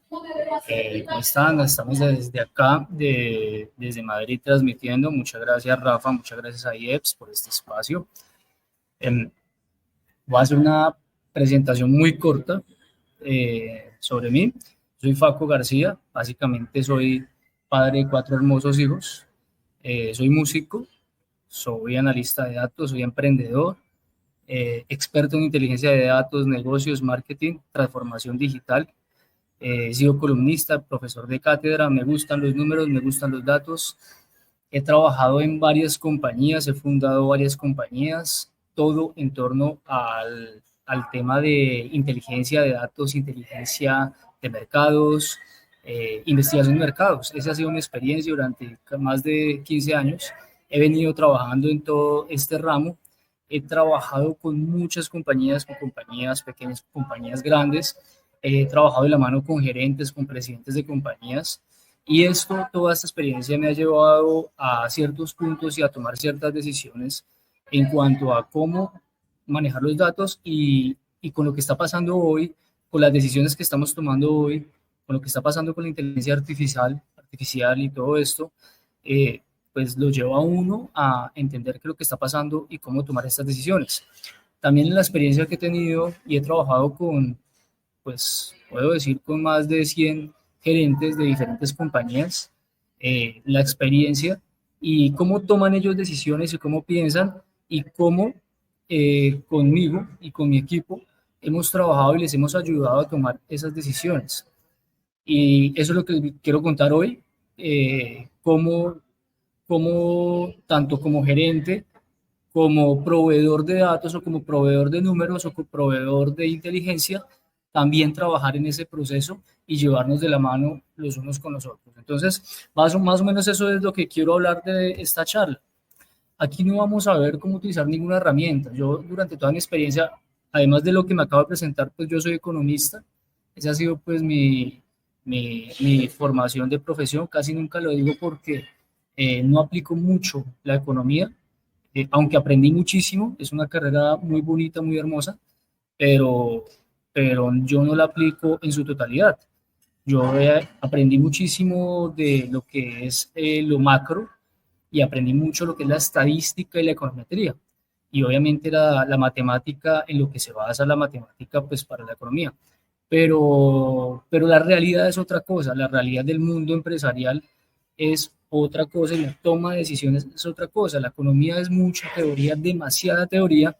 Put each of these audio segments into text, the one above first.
¿Cómo están? Estamos desde acá, desde Madrid, transmitiendo. Muchas gracias, Rafa. Muchas gracias a IEPS por este espacio. Em, Voy a hacer una presentación muy corta sobre mí. Soy Faco García. Básicamente soy padre de cuatro hermosos hijos. Soy músico, soy analista de datos, soy emprendedor, experto en inteligencia de datos, negocios, marketing, transformación digital. He sido columnista, profesor de cátedra, me gustan los números, me gustan los datos. He trabajado en varias compañías, he fundado varias compañías, todo en torno al tema de inteligencia de datos, inteligencia de mercados, investigación de mercados. Esa ha sido mi experiencia durante más de 15 años. He venido trabajando en todo este ramo. He trabajado con muchas compañías, con compañías pequeñas, compañías grandes. He trabajado de la mano con gerentes, con presidentes de compañías. Y toda esta experiencia me ha llevado a ciertos puntos y a tomar ciertas decisiones en cuanto a cómo manejar los datos y con lo que está pasando hoy, con las decisiones que estamos tomando hoy, con lo que está pasando con la inteligencia artificial y todo esto, pues lo lleva a uno a entender qué es lo que está pasando y cómo tomar estas decisiones. También en la experiencia que he tenido y he trabajado con, pues puedo decir, con más de 100 gerentes de diferentes compañías, la experiencia y cómo toman ellos decisiones y cómo piensan y cómo conmigo y con mi equipo hemos trabajado y les hemos ayudado a tomar esas decisiones. Y eso es lo que quiero contar hoy, cómo tanto como gerente, como proveedor de datos o como proveedor de números o como proveedor de inteligencia, también trabajar en ese proceso y llevarnos de la mano los unos con los otros. Entonces, más o menos eso es lo que quiero hablar de esta charla. Aquí no vamos a ver cómo utilizar ninguna herramienta. Yo durante toda mi experiencia, además de lo que me acabo de presentar, pues yo soy economista. Esa ha sido pues mi formación de profesión. Casi nunca lo digo porque no aplico mucho la economía, aunque aprendí muchísimo. Es una carrera muy bonita, muy hermosa, pero, pero yo no la aplico en su totalidad. Yo aprendí muchísimo de lo que es lo macro y aprendí mucho lo que es la estadística y la econometría. Y obviamente la matemática, en lo que se basa la matemática, pues para la economía. Pero la realidad es otra cosa, la realidad del mundo empresarial es otra cosa y la toma de decisiones es otra cosa. La economía es mucha teoría, demasiada teoría,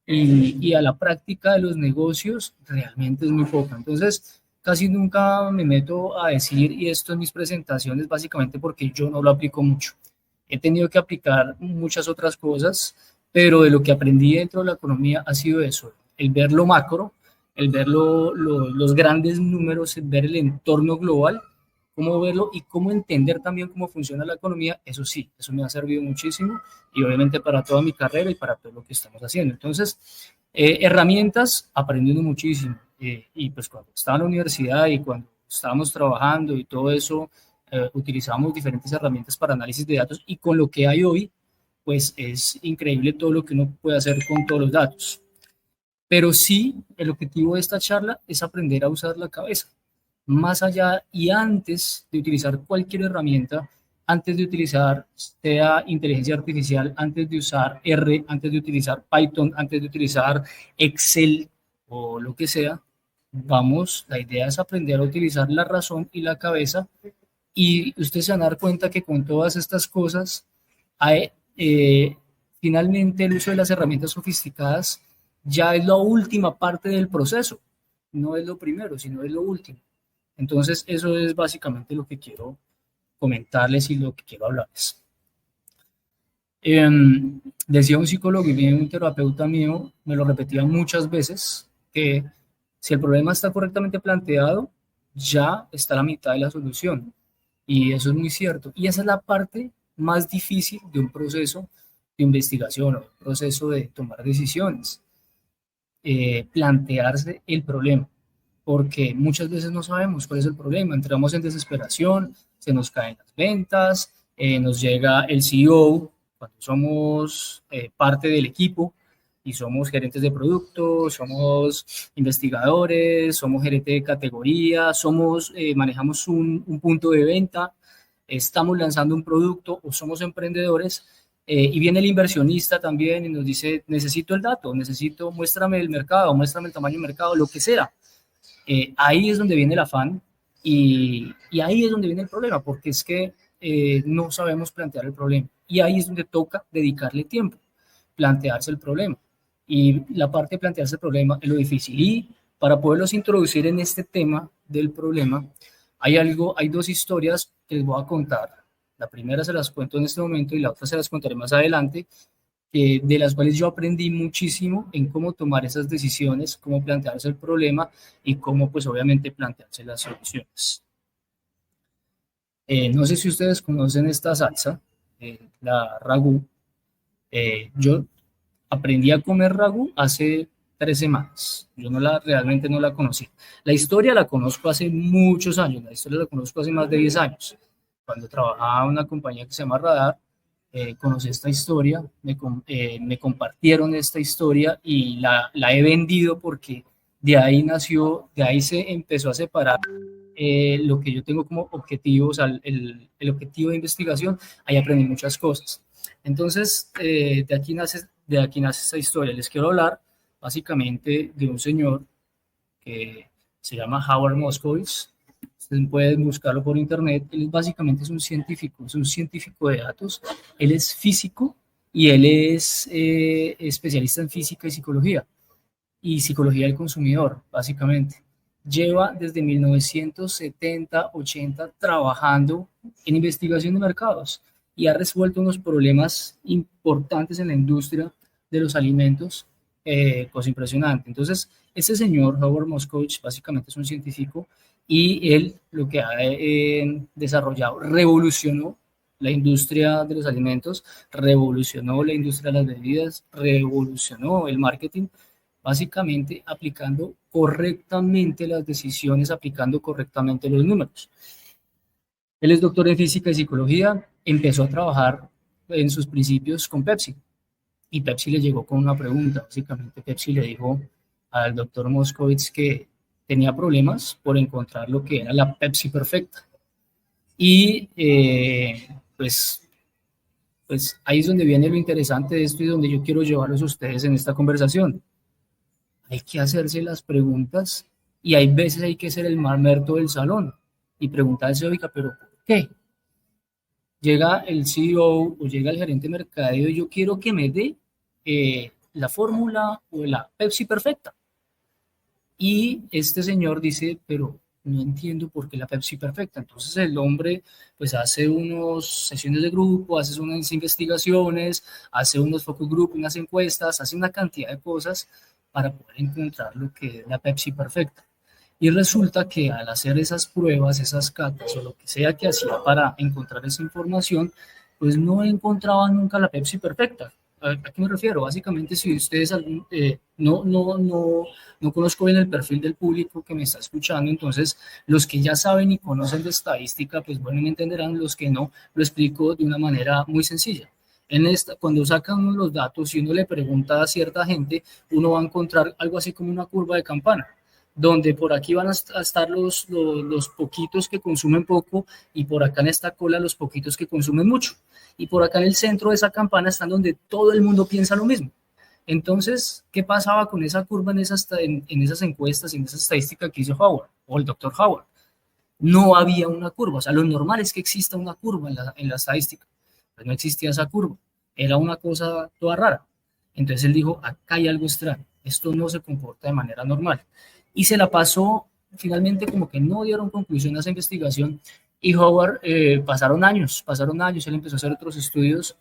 y a la práctica de los negocios realmente es muy poca. Entonces, casi nunca me meto a decir y esto en mis presentaciones básicamente porque yo no lo aplico mucho. He tenido que aplicar muchas otras cosas, pero de lo que aprendí dentro de la economía ha sido eso, el ver lo macro, el ver los grandes números, el ver el entorno global, cómo verlo y cómo entender también cómo funciona la economía. Eso sí, eso me ha servido muchísimo y obviamente para toda mi carrera y para todo lo que estamos haciendo. Entonces, herramientas, aprendiendo muchísimo. Y pues cuando estaba en la universidad y cuando estábamos trabajando y todo eso, utilizamos diferentes herramientas para análisis de datos y con lo que hay hoy, pues es increíble todo lo que uno puede hacer con todos los datos. Pero sí, el objetivo de esta charla es aprender a usar la cabeza. Más allá y antes de utilizar cualquier herramienta, antes de utilizar sea inteligencia artificial, antes de usar R, antes de utilizar Python, antes de utilizar Excel o lo que sea, la idea es aprender a utilizar la razón y la cabeza y ustedes se van a dar cuenta que con todas estas cosas, hay, finalmente el uso de las herramientas sofisticadas ya es la última parte del proceso. No es lo primero, sino es lo último. Entonces, eso es básicamente lo que quiero comentarles y lo que quiero hablarles. Decía un psicólogo y un terapeuta mío, me lo repetía muchas veces, que si el problema está correctamente planteado, ya está la mitad de la solución. Y eso es muy cierto. Y esa es la parte más difícil de un proceso de investigación o un proceso de tomar decisiones, plantearse el problema, porque muchas veces no sabemos cuál es el problema, entramos en desesperación, se nos caen las ventas, nos llega el CEO cuando somos parte del equipo y somos gerentes de producto, somos investigadores, somos gerente de categoría, manejamos un punto de venta, estamos lanzando un producto o somos emprendedores. Y viene el inversionista también y nos dice, necesito el dato, muéstrame el mercado, muéstrame el tamaño del mercado, lo que sea. Ahí es donde viene el afán y ahí es donde viene el problema, porque es que no sabemos plantear el problema. Y ahí es donde toca dedicarle tiempo, plantearse el problema. Y la parte de plantearse el problema es lo difícil. Y para poderlos introducir en este tema del problema, hay dos historias que les voy a contar. La primera se las cuento en este momento y la otra se las contaré más adelante, de las cuales yo aprendí muchísimo en cómo tomar esas decisiones, cómo plantearse el problema y cómo, pues obviamente, plantearse las soluciones. No sé si ustedes conocen esta salsa, la ragú. Yo aprendí a comer ragú hace 3 semanas. Yo realmente no la conocí. La historia la conozco hace muchos años, la historia la conozco hace más de 10 años. Cuando trabajaba en una compañía que se llama Radar, conocí esta historia, me compartieron esta historia y la he vendido porque de ahí nació, de ahí se empezó a separar lo que yo tengo como objetivo, o sea, el objetivo de investigación. Ahí aprendí muchas cosas. Entonces, de aquí nace esta historia. Les quiero hablar básicamente de un señor que se llama Howard Moskowitz. Ustedes pueden buscarlo por internet. Él básicamente es un científico de datos. Él es físico y él es especialista en física y psicología del consumidor, básicamente. Lleva desde 1970, 80 trabajando en investigación de mercados y ha resuelto unos problemas importantes en la industria de los alimentos, cosa impresionante. Entonces, este señor, Howard Moskowitz, básicamente es un científico y él lo que ha desarrollado, revolucionó la industria de los alimentos, revolucionó la industria de las bebidas, revolucionó el marketing, básicamente aplicando correctamente las decisiones, aplicando correctamente los números. Él es doctor en física y psicología, empezó a trabajar en sus principios con Pepsi y Pepsi le llegó con una pregunta. Básicamente Pepsi le dijo al doctor Moskowitz que tenía problemas por encontrar lo que era la Pepsi perfecta. Y pues ahí es donde viene lo interesante de esto y donde yo quiero llevarlos a ustedes en esta conversación. Hay que hacerse las preguntas y hay veces hay que ser el mamerto del salón y preguntarse, oiga, ¿pero por qué? Llega el CEO o llega el gerente de mercadeo y yo quiero que me dé la fórmula o la Pepsi perfecta. Y este señor dice, pero no entiendo por qué la Pepsi perfecta. Entonces el hombre pues hace unas sesiones de grupo, hace unas investigaciones, hace unos focus group, unas encuestas, hace una cantidad de cosas para poder encontrar lo que es la Pepsi perfecta. Y resulta que al hacer esas pruebas, esas catas o lo que sea que hacía para encontrar esa información, pues no encontraba nunca la Pepsi perfecta. ¿A qué me refiero? Básicamente, si ustedes no conozco bien el perfil del público que me está escuchando, entonces los que ya saben y conocen de estadística, pues bueno, me entenderán, los que no, lo explico de una manera muy sencilla. Cuando sacan uno los datos y uno le pregunta a cierta gente, uno va a encontrar algo así como una curva de campana, donde por aquí van a estar los poquitos que consumen poco y por acá en esta cola los poquitos que consumen mucho. Y por acá en el centro de esa campana están donde todo el mundo piensa lo mismo. Entonces, ¿qué pasaba con esa curva en esas encuestas, en esa estadística que hizo Howard o el doctor Howard? No había una curva. O sea, lo normal es que exista una curva en la estadística. Pues no existía esa curva. Era una cosa toda rara. Entonces él dijo, acá hay algo extraño. Esto no se comporta de manera normal. Y se la pasó, finalmente como que no dieron conclusión a esa investigación. Y Howard, pasaron años, él empezó a hacer otros estudios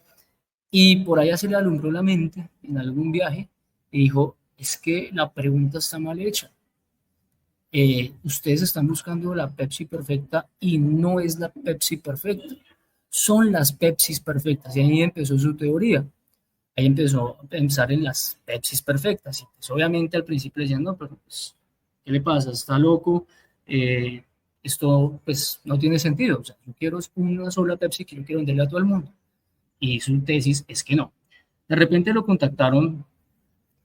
y por allá se le alumbró la mente en algún viaje y dijo, es que la pregunta está mal hecha. Ustedes están buscando la Pepsi perfecta y no es la Pepsi perfecta, son las Pepsis perfectas. Y ahí empezó su teoría. Ahí empezó a pensar en las Pepsis perfectas. Y pues obviamente al principio le decían, no, pero pues, ¿qué le pasa? Está loco. Esto pues no tiene sentido. O sea, yo quiero una sola Pepsi que yo quiero venderle a todo el mundo. Y su tesis es que no. De repente lo contactaron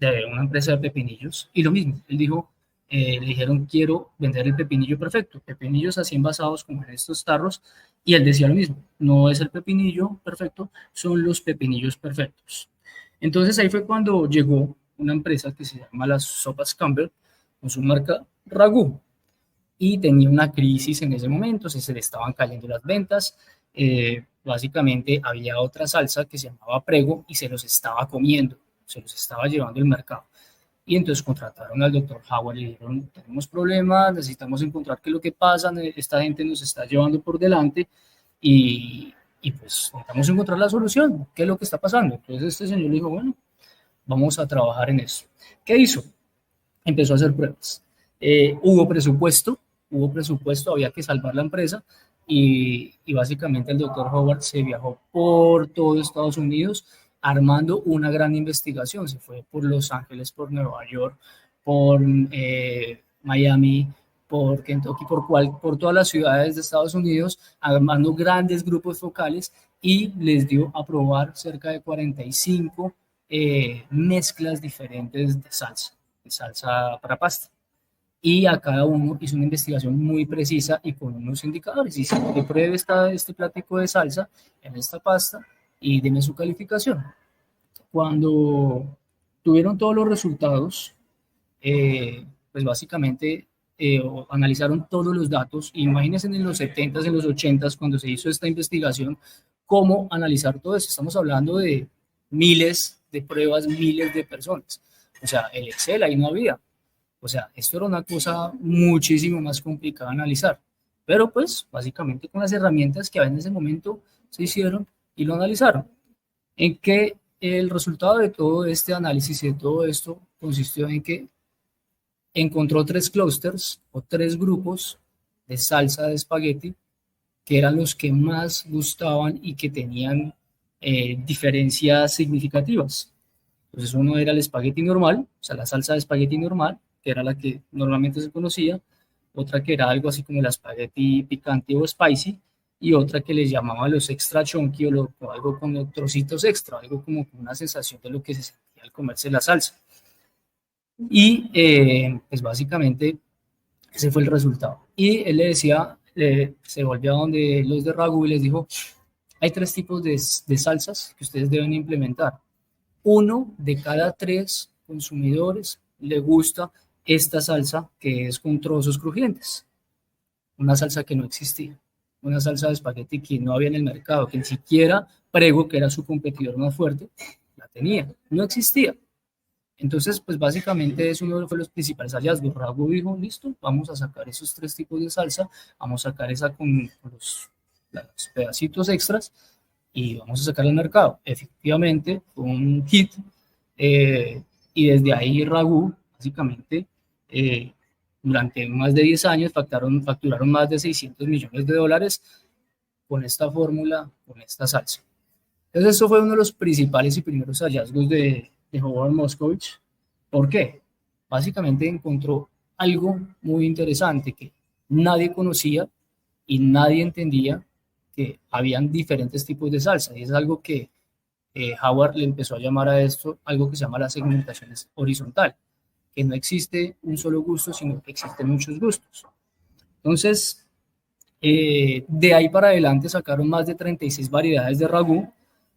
de una empresa de pepinillos, y lo mismo, él dijo, le dijeron, quiero vender el pepinillo perfecto, pepinillos así envasados como en estos tarros, y él decía lo mismo, no es el pepinillo perfecto, son los pepinillos perfectos. Entonces ahí fue cuando llegó una empresa que se llama las Sopas Campbell, con su marca Ragú, y tenía una crisis en ese momento, se le estaban cayendo las ventas, básicamente había otra salsa que se llamaba Prego y se los estaba comiendo, se los estaba llevando el mercado. Y entonces contrataron al doctor Howard y le dijeron, tenemos problemas, necesitamos encontrar qué es lo que pasa, esta gente nos está llevando por delante y pues necesitamos encontrar la solución, qué es lo que está pasando. Entonces este señor le dijo, bueno, vamos a trabajar en eso. ¿Qué hizo? Empezó a hacer pruebas. Hubo presupuesto, había que salvar la empresa y básicamente el doctor Howard se viajó por todo Estados Unidos armando una gran investigación. Se fue por Los Ángeles, por Nueva York, por Miami, por Kentucky, por todas las ciudades de Estados Unidos, armando grandes grupos focales y les dio a probar cerca de 45 mezclas diferentes de salsa para pasta. Y a cada uno hizo una investigación muy precisa y con unos indicadores. Y si pruebe este plático de salsa en esta pasta y deme su calificación. Cuando tuvieron todos los resultados, pues básicamente analizaron todos los datos. Imagínense en los 70s, en los 80s, cuando se hizo esta investigación, cómo analizar todo eso. Estamos hablando de miles de pruebas, miles de personas. O sea, el Excel ahí no había. O sea, esto era una cosa muchísimo más complicada de analizar. Pero pues básicamente con las herramientas que había en ese momento se hicieron y lo analizaron. En que el resultado de todo este análisis y de todo esto consistió en que encontró 3 clústeres o 3 grupos de salsa de espagueti que eran los que más gustaban y que tenían diferencias significativas. Entonces uno era el espagueti normal, o sea, la salsa de espagueti normal, que era la que normalmente se conocía, otra que era algo así como el espagueti picante o spicy, y otra que les llamaban los extra chunky o algo con trocitos extra, algo como una sensación de lo que se sentía al comerse la salsa. Y pues básicamente ese fue el resultado. Y él le decía, se volvió a donde los de Ragu y les dijo, hay 3 tipos de salsas que ustedes deben implementar. 1 de cada 3 consumidores le gusta esta salsa que es con trozos crujientes. Una salsa que no existía. Una salsa de espagueti que no había en el mercado, que ni siquiera Prego, que era su competidor más fuerte, la tenía. No existía. Entonces, pues básicamente es uno de los principales hallazgos. Ragu dijo, listo, vamos a sacar esos 3 tipos de salsa, vamos a sacar esa con los pedacitos extras y vamos a sacar al mercado. Efectivamente, fue un hit y desde ahí Ragu, básicamente, durante más de 10 años facturaron más de $600 millones con esta fórmula, con esta salsa. Entonces, eso fue uno de los principales y primeros hallazgos de Howard Moscovich. ¿Por qué? Básicamente encontró algo muy interesante que nadie conocía y nadie entendía, que habían diferentes tipos de salsa. Y es algo que Howard le empezó a llamar a esto algo que se llama la segmentación horizontal, que no existe un solo gusto, sino que existen muchos gustos. Entonces, de ahí para adelante sacaron más de 36 variedades de ragú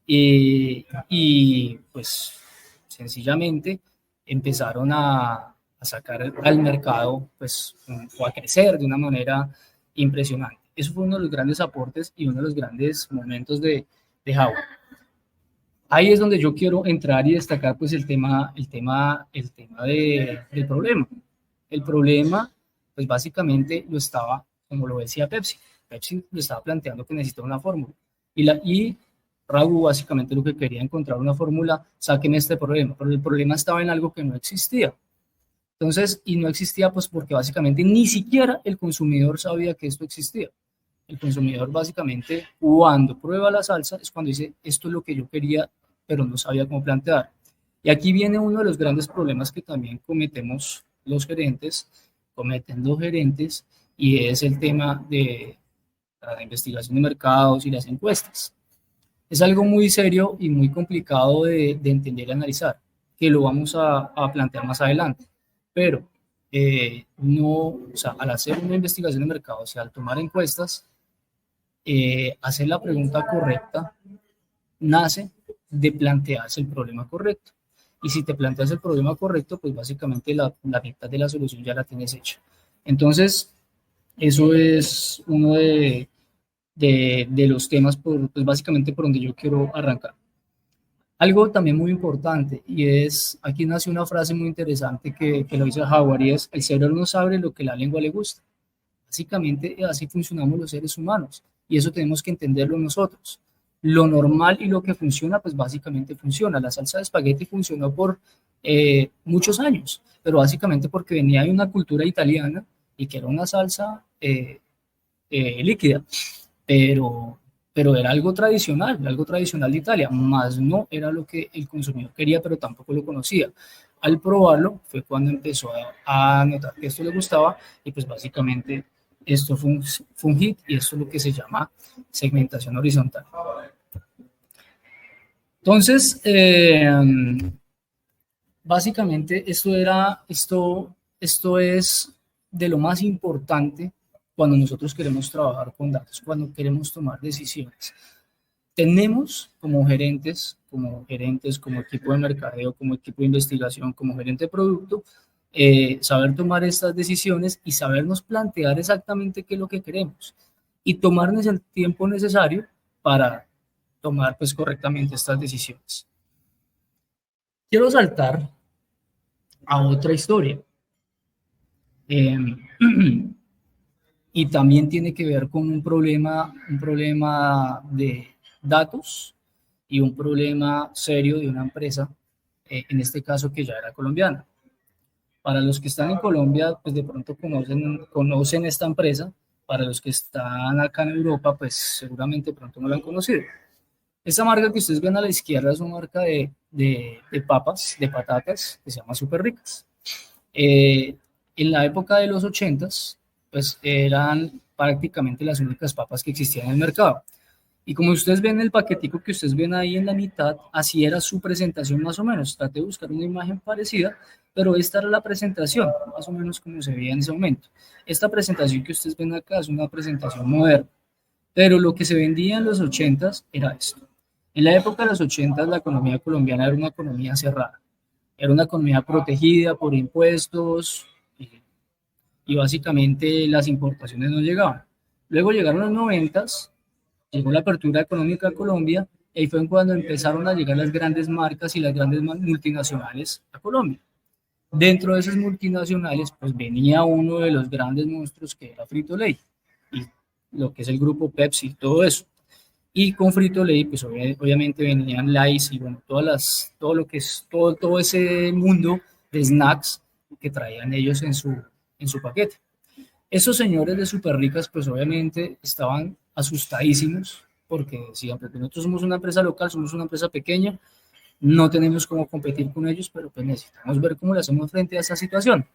y pues sencillamente empezaron a sacar al mercado pues, o a crecer de una manera impresionante. Eso fue uno de los grandes aportes y uno de los grandes momentos de Howard. Ahí es donde yo quiero entrar y destacar pues el tema del problema. El problema pues básicamente lo estaba, como lo decía Pepsi. Pepsi lo estaba planteando que necesitaba una fórmula. Y Ragú básicamente lo que quería encontrar una fórmula, saquen este problema, pero el problema estaba en algo que no existía. Entonces, y no existía pues porque básicamente ni siquiera el consumidor sabía que esto existía. El consumidor básicamente cuando prueba la salsa es cuando dice, esto es lo que yo quería, pero no sabía cómo plantear. Y aquí viene uno de los grandes problemas que también cometen los gerentes, y es el tema de la investigación de mercados y las encuestas. Es algo muy serio y muy complicado de entender y analizar. que lo vamos a plantear más adelante. Pero no, o sea, al hacer una investigación de mercado, o sea, al tomar encuestas, hacer la pregunta correcta nace de plantearse el problema correcto. Y si te planteas el problema correcto, pues básicamente la mitad de la solución ya la tienes hecha. Entonces, eso es uno de los temas, pues básicamente por donde yo quiero arrancar. Algo también muy importante, y es, aquí nace una frase muy interesante que lo dice Howard, y es, el cerebro no sabe lo que la lengua le gusta. Básicamente así funcionamos los seres humanos, y eso tenemos que entenderlo nosotros. Lo normal y lo que funciona, pues básicamente funciona. La salsa de espagueti funcionó por muchos años, pero básicamente porque venía de una cultura italiana y que era una salsa líquida, pero, pero era algo tradicional de Italia, más no era lo que el consumidor quería, pero tampoco lo conocía. Al probarlo fue cuando empezó a notar que esto le gustaba y pues básicamente esto fue un hit y esto es lo que se llama segmentación horizontal. Entonces, básicamente esto es de lo más importante cuando nosotros queremos trabajar con datos, cuando queremos tomar decisiones. Tenemos como equipo de mercadeo, como equipo de investigación, como gerente de producto, saber tomar estas decisiones y sabernos plantear exactamente qué es lo que queremos y tomarnos el tiempo necesario para tomar pues correctamente estas decisiones. Quiero saltar a otra historia. Y también tiene que ver con un problema de datos y un problema serio de una empresa, en este caso que ya era colombiana. Para los que están en Colombia, pues de pronto conocen esta empresa. Para los que están acá en Europa, pues seguramente pronto no la han conocido. Esta marca que ustedes ven a la izquierda es una marca de papas, de patatas, que se llama Súper Ricas. En la época de los 80s, pues eran prácticamente las únicas papas que existían en el mercado. Y como ustedes ven el paquetico que ustedes ven ahí en la mitad, así era su presentación más o menos. Traté de buscar una imagen parecida, pero esta era la presentación, más o menos como se veía en ese momento. Esta presentación que ustedes ven acá es una presentación moderna, pero lo que se vendía en los 80s era esto. En la época de los 80s la economía colombiana era una economía cerrada, era una economía protegida por impuestos y básicamente las importaciones no llegaban. Luego llegaron los 90s, llegó la apertura económica a Colombia y ahí fue cuando empezaron a llegar las grandes marcas y las grandes multinacionales a Colombia. Dentro de esas multinacionales, pues venía uno de los grandes monstruos que era Frito-Lay y lo que es el grupo Pepsi, todo eso. Y con Frito-Lay, pues obviamente venían Lay's y bueno, todo lo que es todo ese mundo de snacks que traían ellos en su paquete. Esos señores de Super Ricas, pues obviamente estaban asustadísimos porque decían, porque nosotros somos una empresa local, somos una empresa pequeña, no tenemos cómo competir con ellos, pero pues necesitamos ver cómo le hacemos frente a esa situación.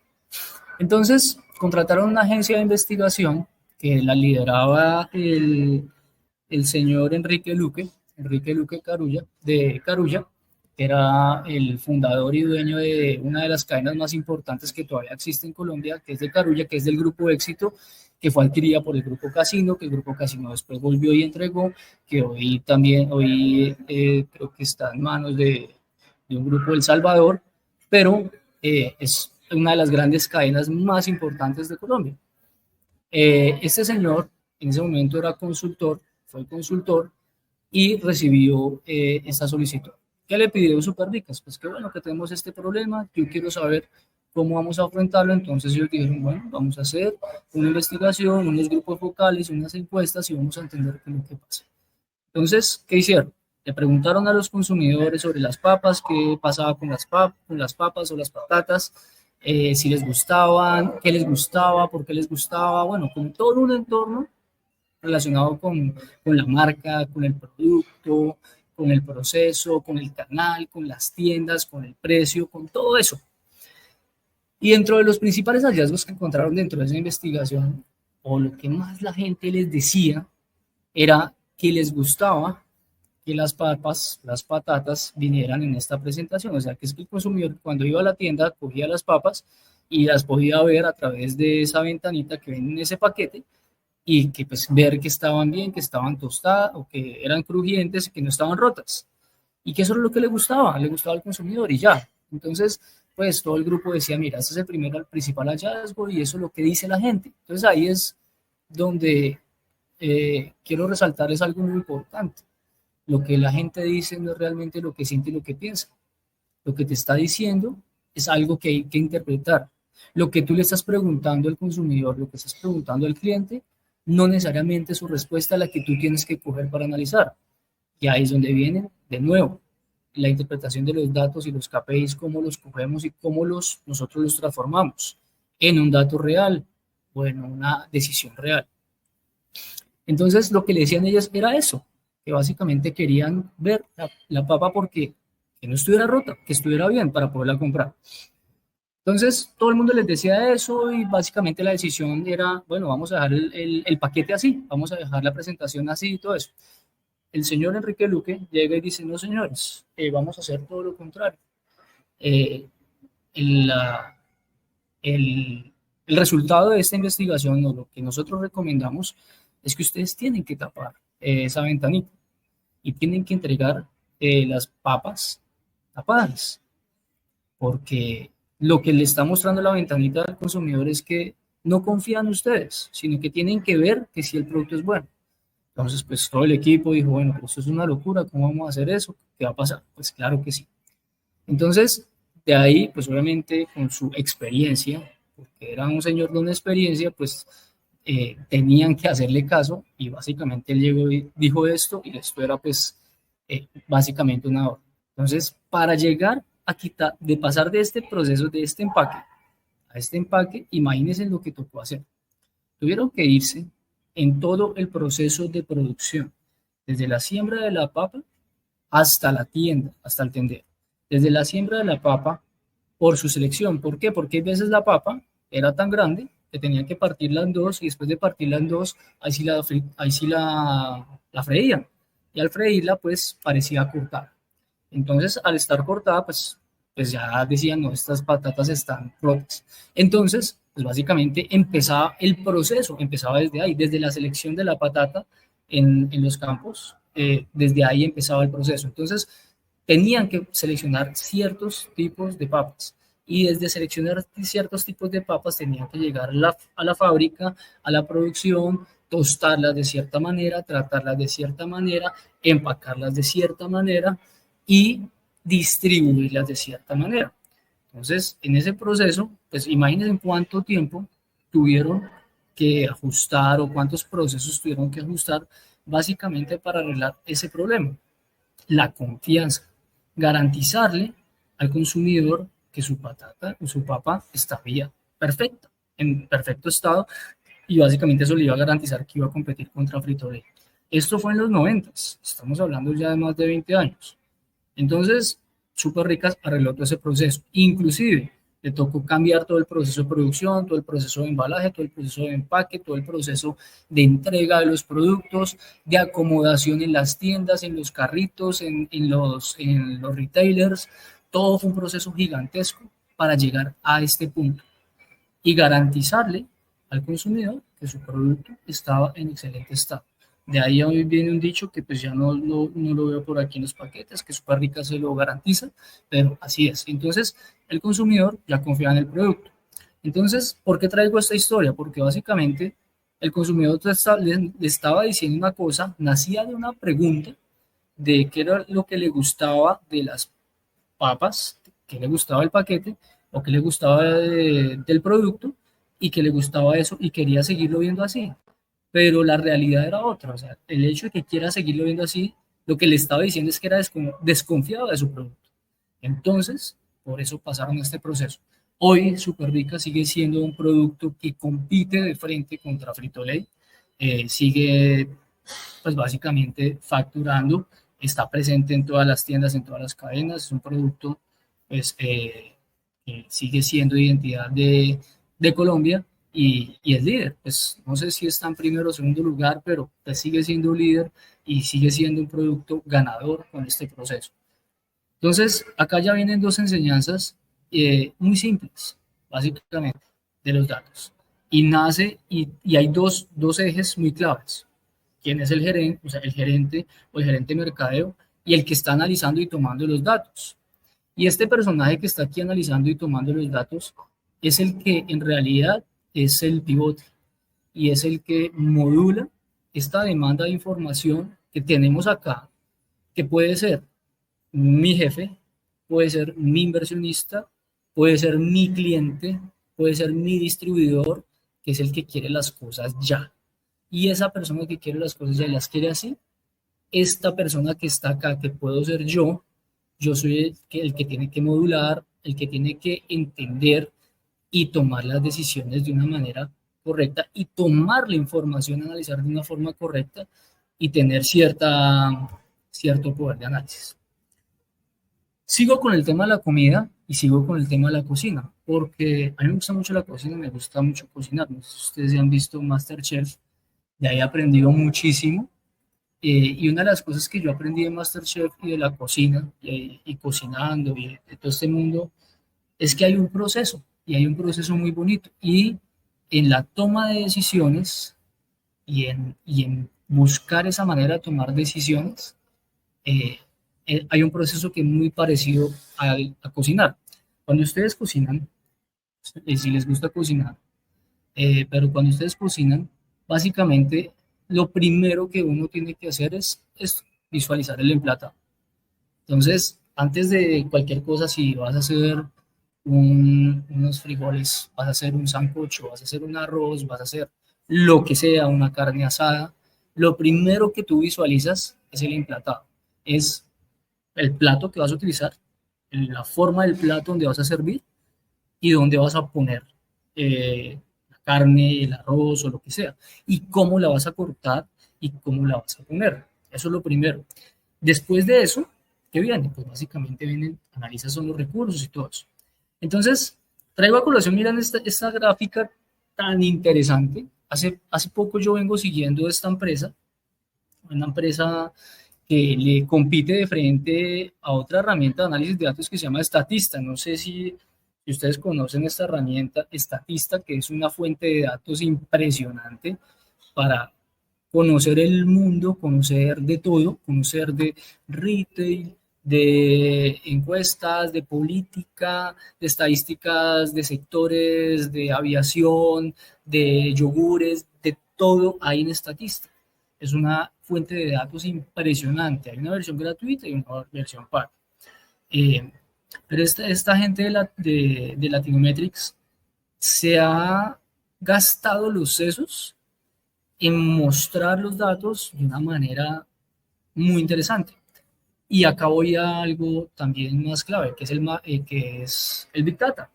Entonces, contrataron una agencia de investigación que la lideraba el señor Enrique Luque Carulla, de Carulla, que era el fundador y dueño de una de las cadenas más importantes que todavía existe en Colombia, que es de Carulla, que es del Grupo Éxito, que fue adquirida por el Grupo Casino, que el Grupo Casino después volvió y entregó, que hoy creo que está en manos de un grupo El Salvador, pero es una de las grandes cadenas más importantes de Colombia. Este señor en ese momento era consultor, fue consultor y recibió esta solicitud. ¿Qué le pidió Súper Ricas? Pues que bueno, que tenemos este problema, yo quiero saber cómo vamos a afrontarlo. Entonces ellos dijeron, bueno, vamos a hacer una investigación, unos grupos focales, unas encuestas y vamos a entender qué es lo que pasa. Entonces, ¿qué hicieron? Le preguntaron a los consumidores sobre las papas, qué pasaba con las papas o las patatas, si les gustaban, qué les gustaba, por qué les gustaba, bueno, con todo un entorno relacionado con la marca, con el producto, con el proceso, con el canal, con las tiendas, con el precio, con todo eso. Y dentro de los principales hallazgos que encontraron dentro de esa investigación, o lo que más la gente les decía, era que les gustaba que las papas, las patatas vinieran en esta presentación. O sea, que es que el consumidor cuando iba a la tienda cogía las papas y las podía ver a través de esa ventanita que ven en ese paquete y que pues ver que estaban bien, que estaban tostadas o que eran crujientes, que no estaban rotas. Y que eso es lo que le gustaba al consumidor y ya. Entonces, pues todo el grupo decía, mira, ese es el principal hallazgo y eso es lo que dice la gente. Entonces ahí es donde quiero resaltar es algo muy importante. Lo que la gente dice no es realmente lo que siente y lo que piensa. Lo que te está diciendo es algo que hay que interpretar. Lo que tú le estás preguntando al consumidor, lo que estás preguntando al cliente, no necesariamente es su respuesta a la que tú tienes que coger para analizar. Y ahí es donde viene, de nuevo, la interpretación de los datos y los KPIs, cómo los cogemos y cómo nosotros los transformamos en un dato real o en una decisión real. Entonces, lo que le decían ellas era eso, que básicamente querían ver la papa porque que no estuviera rota, que estuviera bien para poderla comprar. Entonces, todo el mundo les decía eso y básicamente la decisión era, bueno, vamos a dejar el paquete así, vamos a dejar la presentación así y todo eso. El señor Enrique Luque llega y dice, no señores, vamos a hacer todo lo contrario. Eh, el, el, el resultado de esta investigación o lo que nosotros recomendamos es que ustedes tienen que tapar esa ventanita y tienen que entregar las papas tapadas, porque lo que le está mostrando la ventanita al consumidor es que no confían en ustedes, sino que tienen que ver que si el producto es bueno. Entonces, pues todo el equipo dijo, bueno, pues esto es una locura, ¿cómo vamos a hacer eso? ¿Qué va a pasar? Pues claro que sí. Entonces, de ahí, pues obviamente con su experiencia, porque era un señor de una experiencia, pues tenían que hacerle caso y básicamente él llegó y dijo esto y esto era pues básicamente una orden. Entonces, para llegar a quitar, de pasar de este proceso, de este empaque a este empaque, imagínense lo que tocó hacer. Tuvieron que irse en todo el proceso de producción, desde la siembra de la papa hasta la tienda, hasta el tendero. Desde la siembra de la papa por su selección. ¿Por qué? Porque a veces la papa era tan grande que tenían que partirla en dos y después de partirla en dos, ahí sí la freían. Y al freírla, pues parecía cortada. Entonces, al estar cortada, pues ya decían, no, estas patatas están rotas. Entonces, pues básicamente empezaba el proceso, empezaba desde ahí, desde la selección de la patata en los campos, desde ahí empezaba el proceso. Entonces, tenían que seleccionar ciertos tipos de papas y desde seleccionar ciertos tipos de papas tenían que llegar a la fábrica, a la producción, tostarlas de cierta manera, tratarlas de cierta manera, empacarlas de cierta manera y distribuirlas de cierta manera. Entonces, en ese proceso, pues imagínense cuánto tiempo tuvieron que ajustar o cuántos procesos tuvieron que ajustar básicamente para arreglar ese problema. La confianza, garantizarle al consumidor que su patata o su papa estaría perfecta, en perfecto estado, y básicamente eso le iba a garantizar que iba a competir contra Frito-Lay. Esto fue en los 90, estamos hablando ya de más de 20 años. Entonces, Súper Ricas arregló todo ese proceso. Inclusive, le tocó cambiar todo el proceso de producción, todo el proceso de embalaje, todo el proceso de empaque, todo el proceso de entrega de los productos, de acomodación en las tiendas, en los carritos, en los retailers. Todo fue un proceso gigantesco para llegar a este punto y garantizarle al consumidor que su producto estaba en excelente estado. De ahí hoy viene un dicho que pues ya no lo veo por aquí en los paquetes, que Súper Rica se lo garantiza, pero así es. Entonces, el consumidor ya confía en el producto. Entonces, ¿por qué traigo esta historia? Porque básicamente el consumidor le estaba diciendo una cosa, nacía de una pregunta de qué era lo que le gustaba de las papas, qué le gustaba el paquete o qué le gustaba del producto y que le gustaba eso y quería seguirlo viendo así, pero la realidad era otra. O sea, el hecho de que quiera seguirlo viendo así, lo que le estaba diciendo es que era desconfiado de su producto. Entonces, por eso pasaron este proceso. Hoy Súper Rica sigue siendo un producto que compite de frente contra Frito-Lay, sigue pues básicamente facturando, está presente en todas las tiendas, en todas las cadenas, es un producto pues, que sigue siendo identidad de Colombia y es líder. Pues no sé si está en primero o segundo lugar, pero pues sigue siendo líder y sigue siendo un producto ganador con este proceso. Entonces, acá ya vienen dos enseñanzas muy simples, básicamente, de los datos. Y nace, y hay dos ejes muy claves. ¿Quién es el gerente? O sea, el gerente o el gerente de mercadeo y el que está analizando y tomando los datos. Y este personaje que está aquí analizando y tomando los datos es el que en realidad es el pivote y es el que modula esta demanda de información que tenemos acá, que puede ser mi jefe, puede ser mi inversionista, puede ser mi cliente, puede ser mi distribuidor, que es el que quiere las cosas ya. Y esa persona que quiere las cosas ya y las quiere así, esta persona que está acá, que puedo ser yo soy el que tiene que modular, el que tiene que entender y tomar las decisiones de una manera correcta y tomar la información, analizar de una forma correcta y tener cierto poder de análisis. Sigo con el tema de la comida y sigo con el tema de la cocina, porque a mí me gusta mucho la cocina, me gusta mucho cocinar. No sé si ustedes ya han visto MasterChef, de ahí he aprendido muchísimo. Y una de las cosas que yo aprendí de MasterChef y de la cocina, y cocinando y de todo este mundo, es que hay un proceso, y hay un proceso muy bonito. Y en la toma de decisiones y en buscar esa manera de tomar decisiones, eh, hay un proceso que es muy parecido a cocinar. Cuando ustedes cocinan, si les gusta cocinar, pero cuando ustedes cocinan, básicamente lo primero que uno tiene que hacer es visualizar el emplata. Entonces, antes de cualquier cosa, si vas a hacer unos frijoles, vas a hacer un sancocho, vas a hacer un arroz, vas a hacer lo que sea, una carne asada, lo primero que tú visualizas es el emplatado. Es el plato que vas a utilizar, la forma del plato donde vas a servir y dónde vas a poner la carne, el arroz o lo que sea, y cómo la vas a cortar y cómo la vas a poner. Eso es lo primero. Después de eso, ¿qué viene? Pues básicamente vienen, analizas son los recursos y todo eso. Entonces, traigo a colación, miren esta gráfica tan interesante. Hace poco yo vengo siguiendo esta empresa, una empresa que le compite de frente a otra herramienta de análisis de datos que se llama Statista. No sé si ustedes conocen esta herramienta Statista, que es una fuente de datos impresionante para conocer el mundo, conocer de todo, conocer de retail, de encuestas, de política, de estadísticas, de sectores, de aviación, de yogures, de todo hay en Statista. Es una fuente de datos impresionante. Hay una versión gratuita y una versión paga. Eh, pero esta gente de Latinometrics se ha gastado los sesos en mostrar los datos de una manera muy interesante. Y acá voy a algo también más clave, que es el Big Data.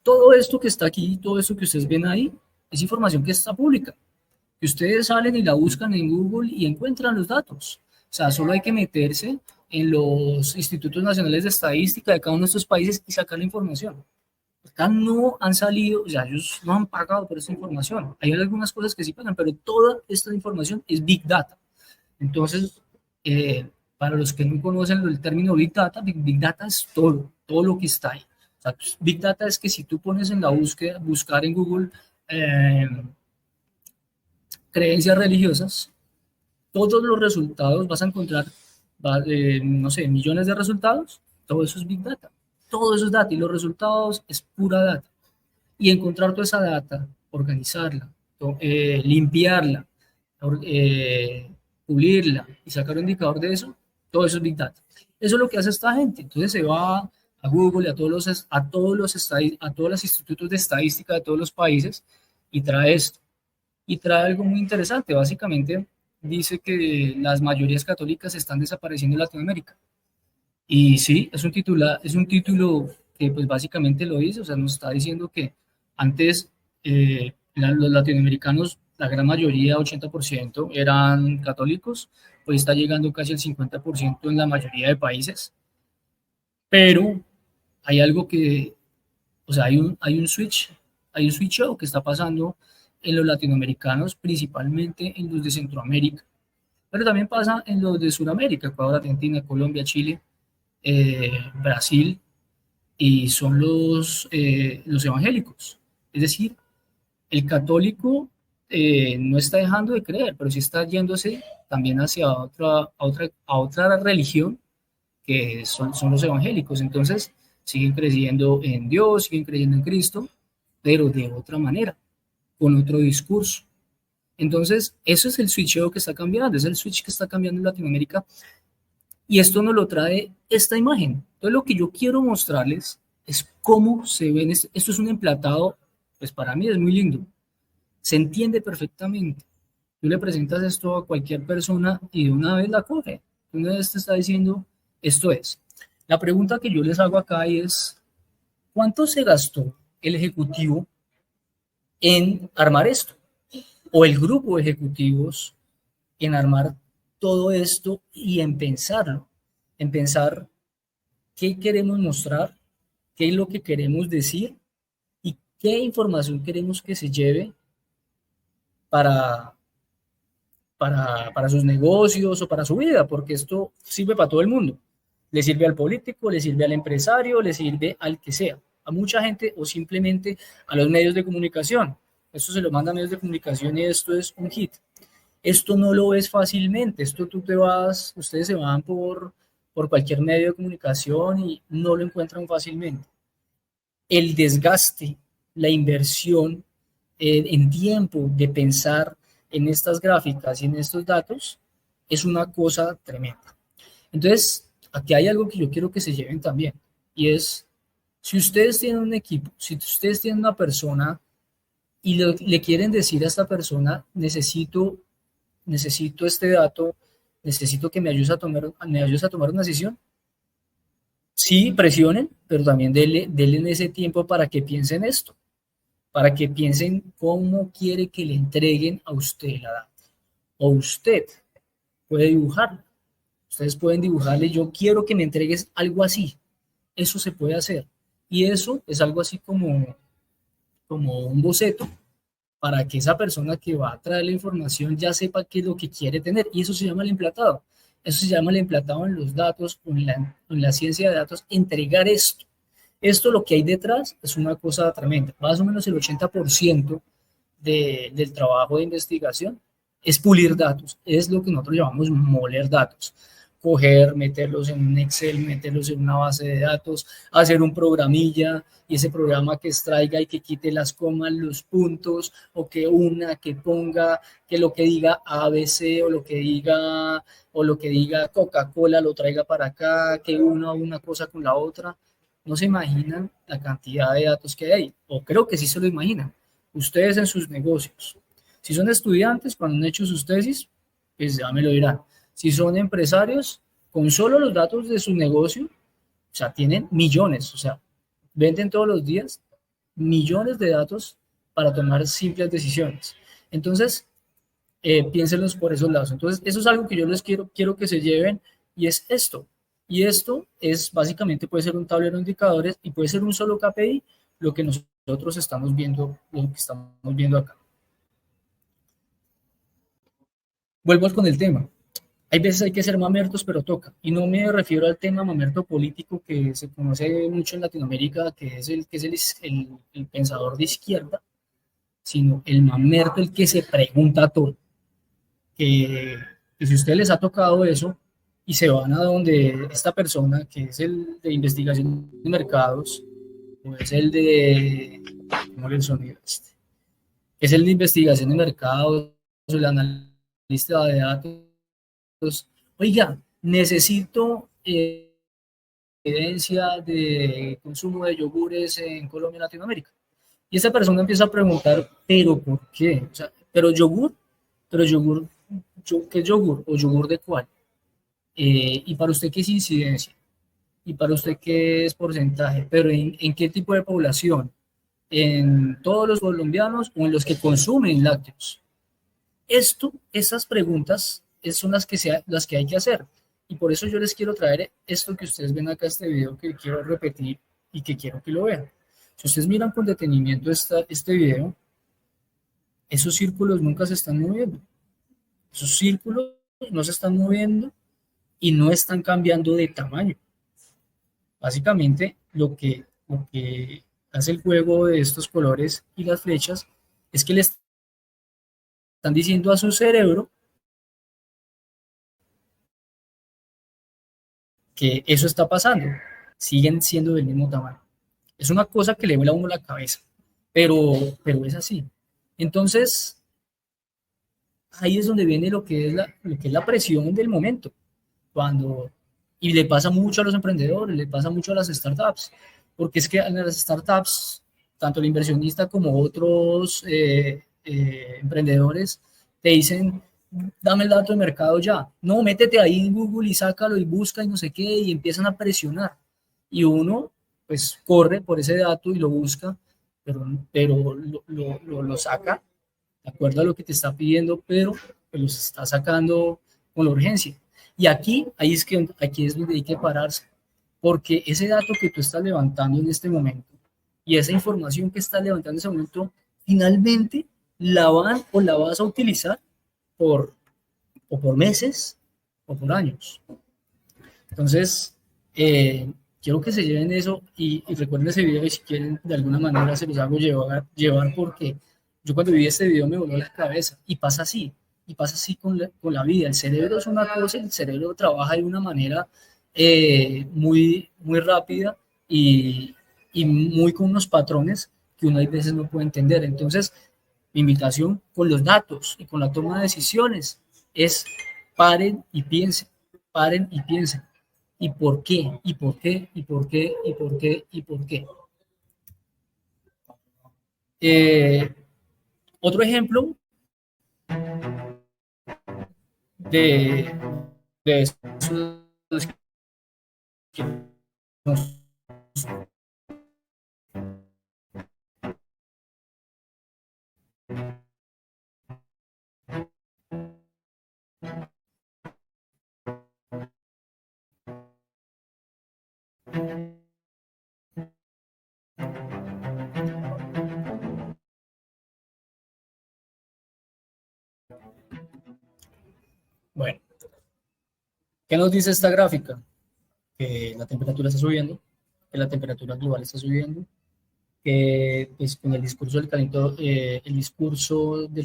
Todo esto que está aquí, todo esto que ustedes ven ahí, es información que está pública. Que ustedes salen y la buscan en Google y encuentran los datos. O sea, solo hay que meterse en los institutos nacionales de estadística de cada uno de estos países y sacar la información. Acá no han salido, o sea, ellos no han pagado por esta información. Hay algunas cosas que sí pagan, pero toda esta información es Big Data. Entonces, para los que no conocen el término Big Data es todo lo que está ahí. O sea, Big Data es que si tú pones en la búsqueda, buscar en Google eh, creencias religiosas, todos los resultados vas a encontrar, no sé, millones de resultados, todo eso es Big Data. Todo eso es data y los resultados es pura data. Y encontrar toda esa data, organizarla, limpiarla, eh, pulirla y sacar un indicador de eso, todo eso es Big Data. Eso es lo que hace esta gente. Entonces se va a Google y a todos los institutos de estadística de todos los países y trae esto. Y trae algo muy interesante. Básicamente dice que las mayorías católicas están desapareciendo en Latinoamérica. Y sí, es un título que pues básicamente lo dice, o sea, nos está diciendo que antes los latinoamericanos, la gran mayoría, 80%, eran católicos, hoy está llegando casi al 50% en la mayoría de países, pero hay algo que, o sea, hay un switch hay un switcheo que está pasando en los latinoamericanos, principalmente en los de Centroamérica, pero también pasa en los de Sudamérica, Ecuador, Argentina, Colombia, Chile, Brasil, y son los evangélicos. Es decir, el católico no está dejando de creer, pero sí está yéndose también hacia otra religión que son los evangélicos. Entonces, siguen creyendo en Dios, siguen creyendo en Cristo, pero de otra manera, con otro discurso. Entonces, eso es el switcheo que está cambiando, es el switch que está cambiando en Latinoamérica y esto nos lo trae esta imagen. Entonces, lo que yo quiero mostrarles es cómo se ven. Esto es un emplatado, pues para mí es muy lindo. Se entiende perfectamente. Tú le presentas esto a cualquier persona y de una vez la coge. De una vez te está diciendo, esto es. La pregunta que yo les hago acá es, ¿cuánto se gastó el ejecutivo en armar esto? O el grupo de ejecutivos en armar todo esto y en pensarlo, en pensar qué queremos mostrar, qué es lo que queremos decir y qué información queremos que se lleve para, para sus negocios o para su vida, porque esto sirve para todo el mundo. Le sirve al político, le sirve al empresario, le sirve al que sea, a mucha gente o simplemente a los medios de comunicación. Esto se lo manda a medios de comunicación y esto es un hit. Esto no lo ves fácilmente, esto tú te vas, ustedes se van por cualquier medio de comunicación y no lo encuentran fácilmente. El desgaste, la inversión en tiempo de pensar en estas gráficas y en estos datos es una cosa tremenda. Entonces, aquí hay algo que yo quiero que se lleven también y es, si ustedes tienen un equipo, si ustedes tienen una persona y le quieren decir a esta persona, necesito este dato, necesito que me ayudes a tomar una decisión. Sí, presionen, pero también denle ese tiempo para que piensen esto, para que piensen cómo quiere que le entreguen a usted la data. O usted puede dibujarla. Ustedes pueden dibujarle, yo quiero que me entregues algo así. Eso se puede hacer. Y eso es algo así como un boceto para que esa persona que va a traer la información ya sepa qué es lo que quiere tener. Y eso se llama el emplatado. Eso se llama el emplatado en los datos o en la ciencia de datos, entregar esto. Esto lo que hay detrás es una cosa tremenda. Más o menos el 80% del trabajo de investigación es pulir datos. Es lo que nosotros llamamos moler datos. Coger, meterlos en un Excel, meterlos en una base de datos, hacer un programilla y ese programa que extraiga y que quite las comas, los puntos, o que ponga, que lo que diga ABC o lo que diga Coca-Cola lo traiga para acá, que una cosa con la otra. No se imaginan la cantidad de datos que hay, o creo que sí se lo imaginan. Ustedes en sus negocios. Si son estudiantes, cuando han hecho sus tesis, pues ya me lo dirán. Si son empresarios, con solo los datos de su negocio, o sea, tienen millones, o sea, venden todos los días millones de datos para tomar simples decisiones. Entonces, piénsenlos por esos lados. Entonces, eso es algo que yo les quiero que se lleven y es esto. Y esto es básicamente puede ser un tablero de indicadores y puede ser un solo KPI, lo que nosotros estamos viendo, lo que estamos viendo acá. Vuelvo con el tema. Hay veces hay que ser mamertos, pero toca. Y no me refiero al tema mamerto político que se conoce mucho en Latinoamérica, que es el pensador de izquierda, sino el mamerto, el que se pregunta todo. Que si a ustedes les ha tocado eso y se van a donde esta persona, que es el de investigación de mercados, o es el de, ¿cómo le el sonido este? Es el de investigación de mercados, o el analista de datos. Oiga, necesito evidencia de consumo de yogures en Colombia y Latinoamérica. Y esta persona empieza a preguntar, ¿pero por qué? O sea, pero yogur, ¿qué es yogur? ¿O yogur de cuál? ¿Y para usted qué es incidencia? ¿Y para usted qué es porcentaje? ¿Pero en qué tipo de población? ¿En todos los colombianos o en los que consumen lácteos? Esas preguntas son las que hay que hacer. Y por eso yo les quiero traer esto que ustedes ven acá, este video que quiero repetir y que quiero que lo vean. Si ustedes miran con detenimiento este video, esos círculos nunca se están moviendo. Esos círculos no se están moviendo y no están cambiando de tamaño. Básicamente, lo que hace el juego de estos colores y las flechas es que le están diciendo a su cerebro que eso está pasando, siguen siendo del mismo tamaño. Es una cosa que le vuela a uno la cabeza, pero es así. Entonces, ahí es donde viene lo que es la presión del momento. Cuando, y le pasa mucho a los emprendedores, le pasa mucho a las startups, porque es que en las startups, tanto el inversionista como otros emprendedores te dicen, dame el dato de mercado ya. No, métete ahí en Google y sácalo y busca y no sé qué, y empiezan a presionar. Y uno, pues, corre por ese dato y lo busca, pero lo saca de acuerdo a lo que te está pidiendo, pero pues, los está sacando con la urgencia. Y aquí es donde hay que pararse, porque ese dato que tú estás levantando en este momento y esa información que estás levantando en ese momento, finalmente la vas a utilizar por, o por meses o por años. Entonces, quiero que se lleven eso y recuerden ese video y si quieren de alguna manera se los hago llevar porque yo cuando vi este video me voló la cabeza y pasa así con la vida. El cerebro es una cosa, el cerebro trabaja de una manera muy, muy rápida y muy con unos patrones que uno a veces no puede entender. Entonces, mi invitación con los datos y con la toma de decisiones es paren y piensen. ¿Y por qué? ¿Y por qué? ¿Y por qué? ¿Y por qué? ¿Y por qué? Eh, Otro ejemplo de, de eso es que nos- bueno, ¿qué nos dice esta gráfica? Que la temperatura está subiendo, que la temperatura global está subiendo, que pues, con el discurso del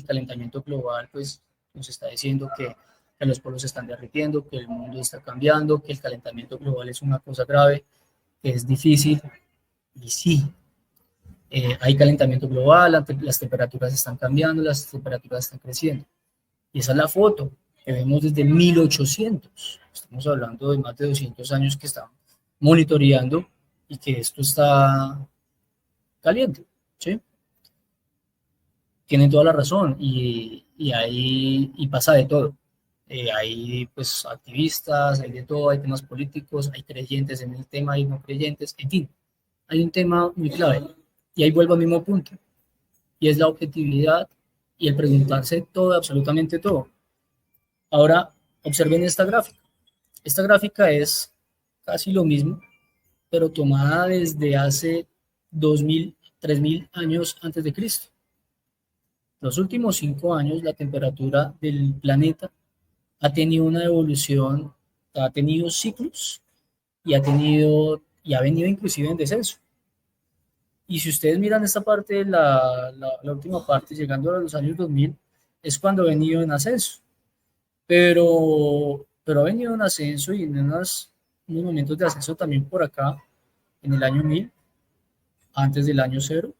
calentamiento global pues, nos está diciendo que los polos se están derritiendo, que el mundo está cambiando, que el calentamiento global es una cosa grave, que es difícil. Y sí, hay calentamiento global, las temperaturas están cambiando, las temperaturas están creciendo. Y esa es la foto que vemos desde 1800. Estamos hablando de más de 200 años que están monitoreando y que esto está caliente, ¿sí? Tienen toda la razón y ahí y pasa de todo. Hay pues activistas, hay de todo, hay temas políticos, hay creyentes en el tema, hay no creyentes, en fin, hay un tema muy clave. Y ahí vuelvo al mismo punto, y es la objetividad y el preguntarse todo, absolutamente todo. Ahora, observen esta gráfica. Esta gráfica es casi lo mismo, pero tomada desde hace 2000, 3000 años antes de Cristo. Los últimos 5 años, la temperatura del planeta ha tenido una evolución, ha tenido ciclos y ha venido inclusive en descenso. Y si ustedes miran esta parte, la última parte, llegando a los años 2000, es cuando ha venido en ascenso. Pero ha venido en ascenso y en unos momentos de ascenso también por acá, en el año 1000, antes del año 0,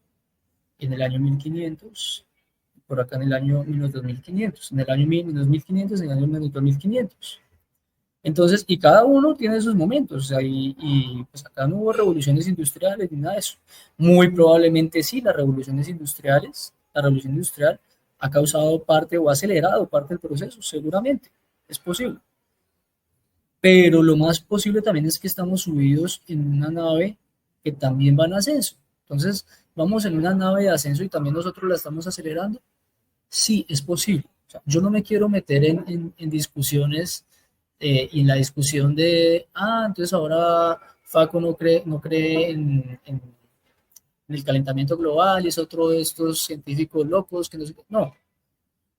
en el año 1500, por acá en el año menos 2500, en el año 1000, menos 1500, en el año menos 2500. Entonces, y cada uno tiene sus momentos, o sea, y pues acá no hubo revoluciones industriales ni nada de eso. Muy probablemente sí, la revolución industrial ha causado parte o ha acelerado parte del proceso, seguramente, es posible. Pero lo más posible también es que estamos subidos en una nave que también va en ascenso. Entonces, vamos en una nave de ascenso y también nosotros la estamos acelerando. Sí, es posible. O sea, yo no me quiero meter en discusiones y en la discusión de, entonces ahora Faco no cree en el calentamiento global y es otro de estos científicos locos que no sé qué. No,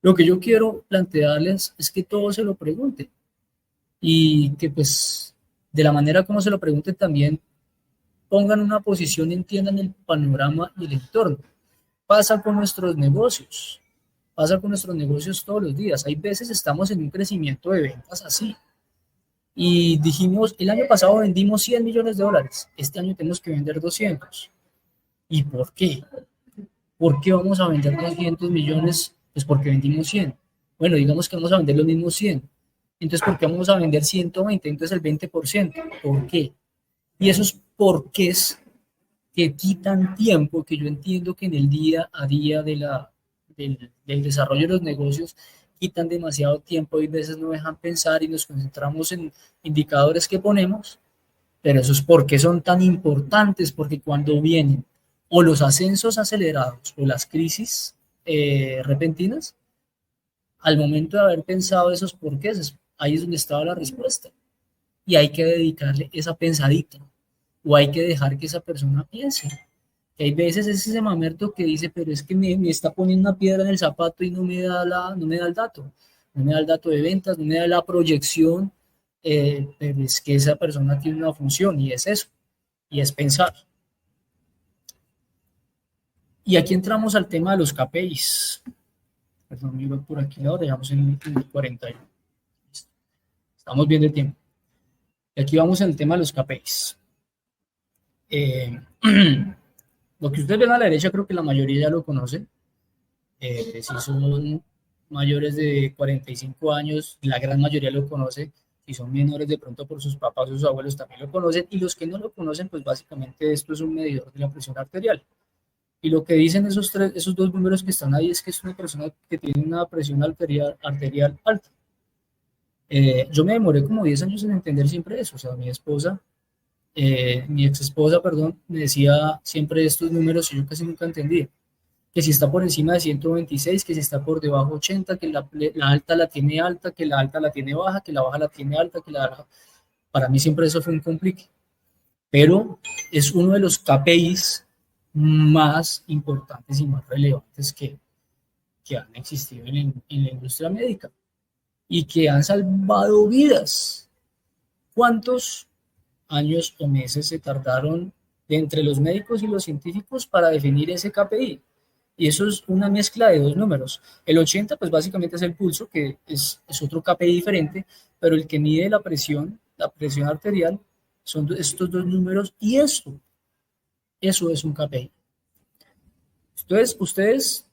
lo que yo quiero plantearles es que todos se lo pregunten y que pues de la manera como se lo pregunten también pongan una posición y entiendan el panorama y el entorno. Pasa con nuestros negocios, pasa con nuestros negocios todos los días. Hay veces estamos en un crecimiento de ventas así. Y dijimos, el año pasado vendimos 100 millones de dólares, este año tenemos que vender 200. ¿Y por qué? ¿Por qué vamos a vender 200 millones? Pues porque vendimos 100. Bueno, digamos que vamos a vender los mismos 100. Entonces, ¿por qué vamos a vender 120? Entonces, el 20%. ¿Por qué? Y esos porqués que quitan tiempo, que yo entiendo que en el día a día del desarrollo de los negocios quitan demasiado tiempo y a veces no dejan pensar y nos concentramos en indicadores que ponemos, pero esos por qué son tan importantes, porque cuando vienen o los ascensos acelerados o las crisis repentinas, al momento de haber pensado esos porqués, ahí es donde estaba la respuesta. Y hay que dedicarle esa pensadita, o hay que dejar que esa persona piense. Que hay veces es ese mamerto que dice, pero es que me está poniendo una piedra en el zapato y no me da el dato. No me da el dato de ventas, no me da la proyección, pero es que esa persona tiene una función y es eso, y es pensar. Y aquí entramos al tema de los KPIs. Perdón, me voy por aquí, lo dejamos en el 41. Estamos bien de tiempo. Y aquí vamos en el tema de los KPIs. Lo que ustedes ven a la derecha creo que la mayoría ya lo conoce. Si son mayores de 45 años, la gran mayoría lo conoce. Si son menores de pronto por sus papás o sus abuelos también lo conocen. Y los que no lo conocen, pues básicamente esto es un medidor de la presión arterial. Y lo que dicen esos dos números que están ahí es que es una persona que tiene una presión arterial alta. Yo me demoré como 10 años en entender siempre eso. O sea, mi ex esposa, perdón, me decía siempre estos números y yo casi nunca entendía. Que si está por encima de 126, que si está por debajo de 80, que la alta la tiene alta, que la alta la tiene baja, que la baja la tiene alta, que la baja. Para mí siempre eso fue un complique. Pero es uno de los KPIs más importantes y más relevantes que han existido en la industria médica y que han salvado vidas. ¿Cuántos años o meses se tardaron entre los médicos y los científicos para definir ese KPI? Y eso es una mezcla de dos números. El 80, pues básicamente es el pulso, que es otro KPI diferente, pero el que mide la presión arterial, son estos dos números y eso es un KPI. Entonces, ustedes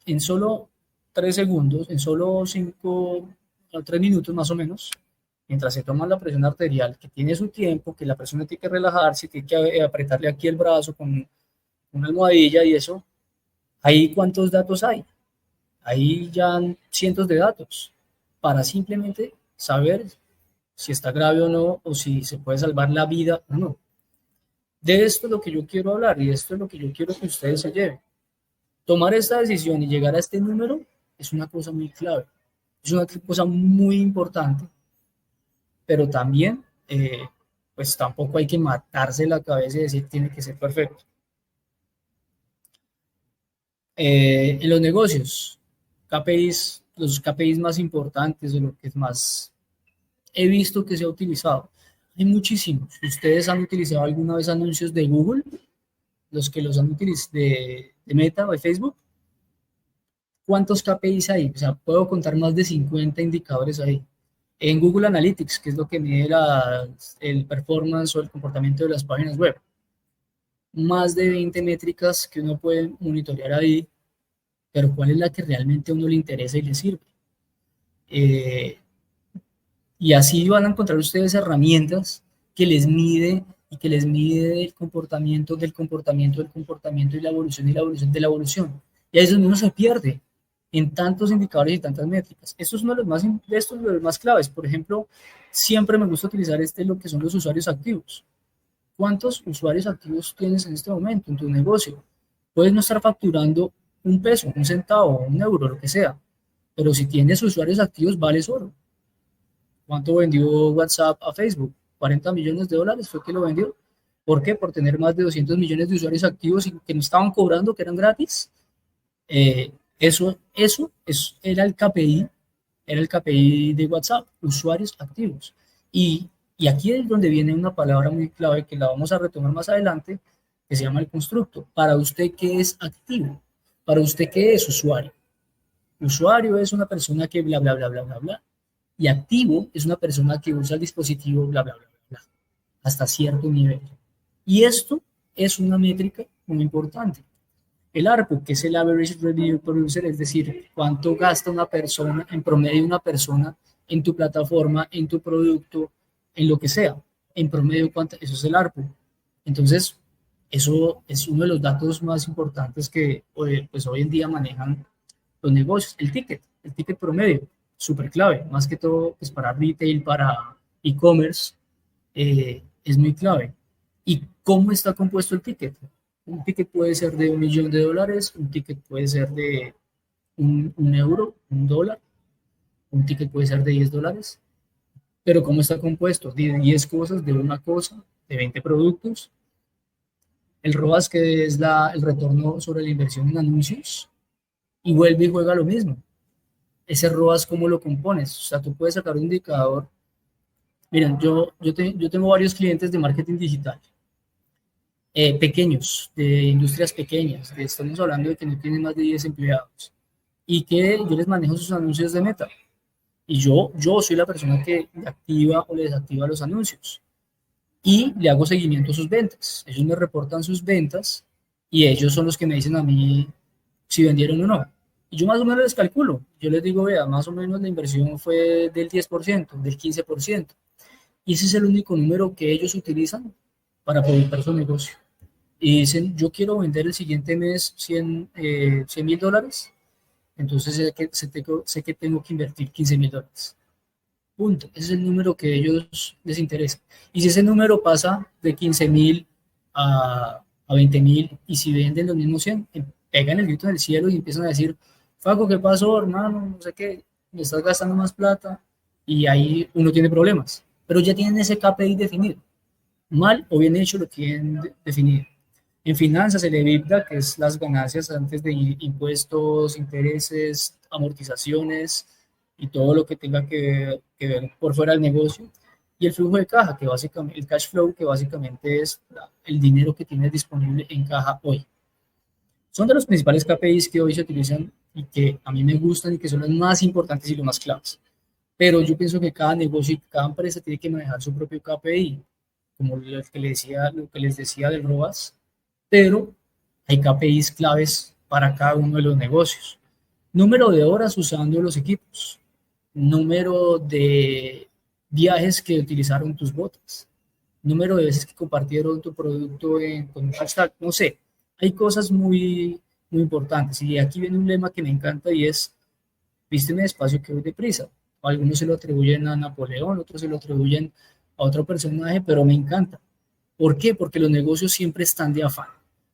en solo 3 segundos, en solo 5 a 3 minutos más o menos, mientras se toma la presión arterial, que tiene su tiempo, que la persona tiene que relajarse, tiene que apretarle aquí el brazo con una almohadilla y eso, ahí cuántos datos hay. Hay ya cientos de datos para simplemente saber si está grave o no, o si se puede salvar la vida o no. De esto es lo que yo quiero hablar y esto es lo que yo quiero que ustedes se lleven. Tomar esta decisión y llegar a este número es una cosa muy clave, es una cosa muy importante, pero también, pues tampoco hay que matarse la cabeza y decir tiene que ser perfecto. En los negocios, los KPIs más importantes o lo que es más he visto que se ha utilizado, hay muchísimos. ¿Ustedes han utilizado alguna vez anuncios de Google? Los que los han utilizado de Meta o de Facebook. ¿Cuántos KPIs hay? O sea, puedo contar más de 50 indicadores ahí. En Google Analytics, que es lo que mide el performance o el comportamiento de las páginas web. Más de 20 métricas que uno puede monitorear ahí, pero ¿cuál es la que realmente a uno le interesa y le sirve? Y así van a encontrar ustedes herramientas que les mide y que les mide el comportamiento del comportamiento del comportamiento y la evolución de la evolución. Y ahí es donde uno se pierde en tantos indicadores y tantas métricas. Esto es uno de los más claves. Por ejemplo, siempre me gusta utilizar lo que son los usuarios activos. ¿Cuántos usuarios activos tienes en este momento en tu negocio? Puedes no estar facturando un peso, un centavo, un euro, lo que sea, pero si tienes usuarios activos, vales oro. ¿Cuánto vendió WhatsApp a Facebook? 40 millones de dólares fue que lo vendió. ¿Por qué? Por tener más de 200 millones de usuarios activos y que no estaban cobrando, que eran gratis. Era el KPI de WhatsApp, usuarios activos. Y aquí es donde viene una palabra muy clave que la vamos a retomar más adelante, que se llama el constructo. Para usted, ¿qué es activo? Para usted, ¿qué es usuario? Usuario es una persona que bla, bla, bla, bla, bla, bla. Y activo es una persona que usa el dispositivo bla, bla, bla, bla, bla, hasta cierto nivel. Y esto es una métrica muy importante. El ARPU, que es el Average Revenue Per User, es decir, cuánto gasta una persona, en promedio una persona, en tu plataforma, en tu producto, en lo que sea. En promedio, ¿cuánto? Eso es el ARPU. Entonces, eso es uno de los datos más importantes que pues, hoy en día manejan los negocios. El ticket promedio, súper clave, más que todo pues, para retail, para e-commerce, es muy clave. ¿Y cómo está compuesto el ticket? Un ticket puede ser de $1 millón, un ticket puede ser de un euro, $1, un ticket puede ser de $10. Pero ¿cómo está compuesto? De 10 cosas, de una cosa, de 20 productos. El ROAS, que es el retorno sobre la inversión en anuncios, y vuelve y juega lo mismo. Ese ROAS, ¿cómo lo compones? O sea, tú puedes sacar un indicador. Miren, yo tengo varios clientes de marketing digital. Pequeños, de industrias pequeñas, estamos hablando de que no tienen más de 10 empleados y que yo les manejo sus anuncios de Meta. Y yo soy la persona que activa o le desactiva los anuncios y le hago seguimiento a sus ventas. Ellos me reportan sus ventas y ellos son los que me dicen a mí si vendieron o no. Y yo más o menos les calculo. Yo les digo, vea, más o menos la inversión fue del 10%, del 15%. Y ese es el único número que ellos utilizan para publicar su negocio. Y dicen, yo quiero vender el siguiente mes $100,000, entonces sé que tengo que invertir $15,000. Punto. Ese es el número que a ellos les interesa. Y si ese número pasa de 15,000 a 20,000, y si venden los mismos 100, pegan el grito en el cielo y empiezan a decir, Faco, ¿qué pasó, hermano? No sé qué, me estás gastando más plata. Y ahí uno tiene problemas. Pero ya tienen ese KPI definido. Mal o bien hecho lo tienen definido. En finanzas, el EBITDA, que es las ganancias antes de impuestos, intereses, amortizaciones y todo lo que tenga que ver por fuera del negocio. Y el flujo de caja, que básicamente, el cash flow, que básicamente es el dinero que tienes disponible en caja hoy. Son de los principales KPIs que hoy se utilizan y que a mí me gustan y que son los más importantes y los más claves. Pero yo pienso que cada negocio y cada empresa tiene que manejar su propio KPI, como lo que les decía del ROAS, pero hay KPIs claves para cada uno de los negocios. Número de horas usando los equipos, número de viajes que utilizaron tus botas, número de veces que compartieron tu producto con un hashtag, no sé, hay cosas muy, muy importantes. Y aquí viene un lema que me encanta y es, vísteme despacio que voy deprisa. Algunos se lo atribuyen a Napoleón, otros se lo atribuyen a otro personaje, pero me encanta. ¿Por qué? Porque los negocios siempre están de afán.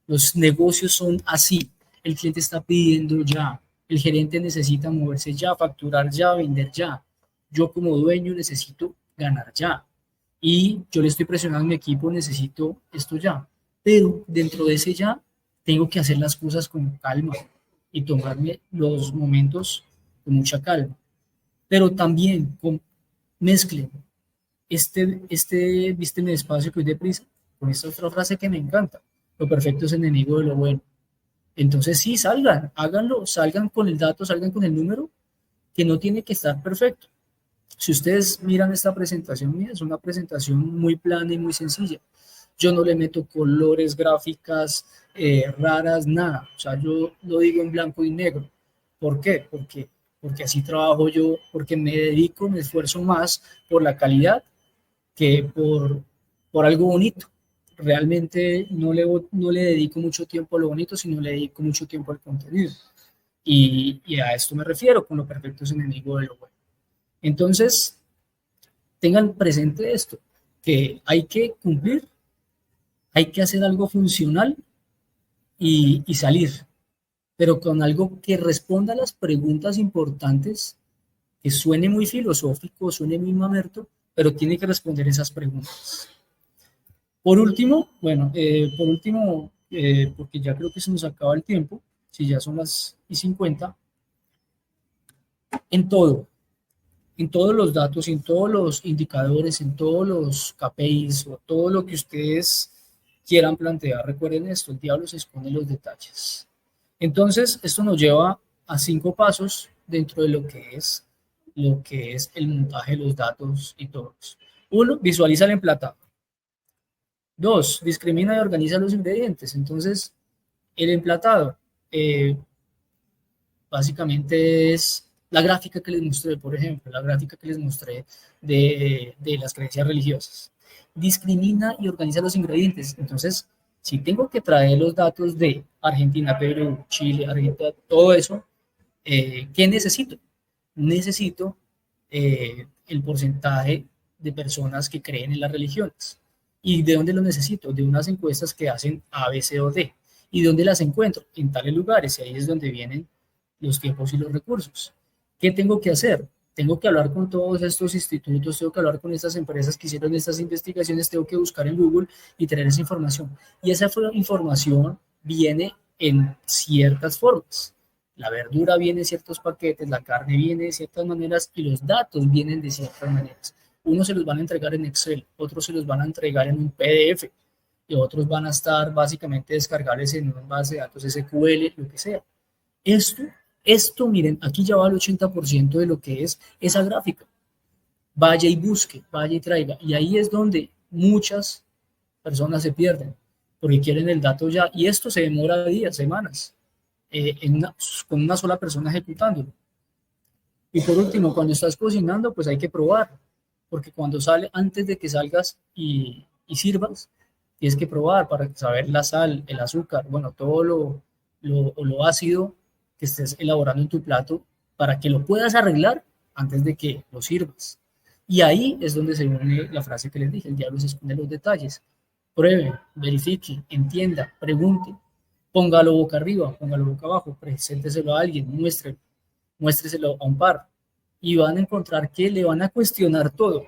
Los negocios son así. El cliente está pidiendo ya. El gerente necesita moverse ya, facturar ya, vender ya. Yo como dueño necesito ganar ya. Y yo le estoy presionando a mi equipo, necesito esto ya. Pero dentro de ese ya, tengo que hacer las cosas con calma y tomarme los momentos con mucha calma. Pero también mezclen vísteme despacio que hoy deprisa, con esta otra frase que me encanta, lo perfecto es enemigo de lo bueno. Entonces sí, salgan, háganlo, salgan con el dato, salgan con el número, que no tiene que estar perfecto. Si ustedes miran esta presentación mía, es una presentación muy plana y muy sencilla. Yo no le meto colores, gráficas raras, nada. O sea, yo lo digo en blanco y negro. ¿Por qué? Porque así trabajo yo, porque me dedico, me esfuerzo más por la calidad que por algo bonito. Realmente no le dedico mucho tiempo a lo bonito, sino le dedico mucho tiempo al contenido. Y a esto me refiero, con lo perfecto es enemigo de lo bueno. Entonces, tengan presente esto, que hay que cumplir, hay que hacer algo funcional y salir, pero con algo que responda a las preguntas importantes, que suene muy filosófico, suene muy mamerto, pero tiene que responder esas preguntas. Por último, bueno, porque ya creo que se nos acaba el tiempo, si ya son las y 50, en todo, en todos los datos, en todos los indicadores, en todos los KPIs o todo lo que ustedes quieran plantear. Recuerden esto, el diablo se esconde en los detalles. Entonces, esto nos lleva a 5 pasos dentro de lo que es el montaje de los datos y todos. 1, visualiza el emplatado. 2, discrimina y organiza los ingredientes. Entonces, el emplatado eh, básicamente es la gráfica que les mostré, por ejemplo, la gráfica que les mostré de las creencias religiosas. Discrimina y organiza los ingredientes. Entonces, si tengo que traer los datos de Argentina, Perú, Chile, Argentina, todo eso, ¿qué necesito? Necesito el porcentaje de personas que creen en las religiones. ¿Y de dónde lo necesito? De unas encuestas que hacen A, B, C o D. ¿Y dónde las encuentro? En tales lugares. Y ahí es donde vienen los tiempos y los recursos. ¿Qué tengo que hacer? Tengo que hablar con todos estos institutos, tengo que hablar con estas empresas que hicieron estas investigaciones, tengo que buscar en Google y tener esa información. Y esa información viene en ciertas formas. La verdura viene en ciertos paquetes, la carne viene de ciertas maneras y los datos vienen de ciertas maneras. Unos se los van a entregar en Excel, otros se los van a entregar en un PDF y otros van a estar básicamente descargables en una base de datos SQL, lo que sea. Esto, esto, miren, aquí ya va el 80% de lo que es esa gráfica. Vaya y busque, vaya y traiga. Y ahí es donde muchas personas se pierden, porque quieren el dato ya. Y esto se demora días, semanas, con una sola persona ejecutándolo. Y por último, cuando estás cocinando, pues hay que probar, porque cuando sale, antes de que salgas y sirvas, tienes que probar para saber la sal, el azúcar, bueno, todo lo ácido que estés elaborando en tu plato para que lo puedas arreglar antes de que lo sirvas. Y ahí es donde se une la frase que les dije, el diablo se esconde en los detalles. Pruebe, verifique, entienda, pregunte, póngalo boca arriba, póngalo boca abajo, presénteselo a alguien, muéstreselo a un par y van a encontrar que le van a cuestionar todo.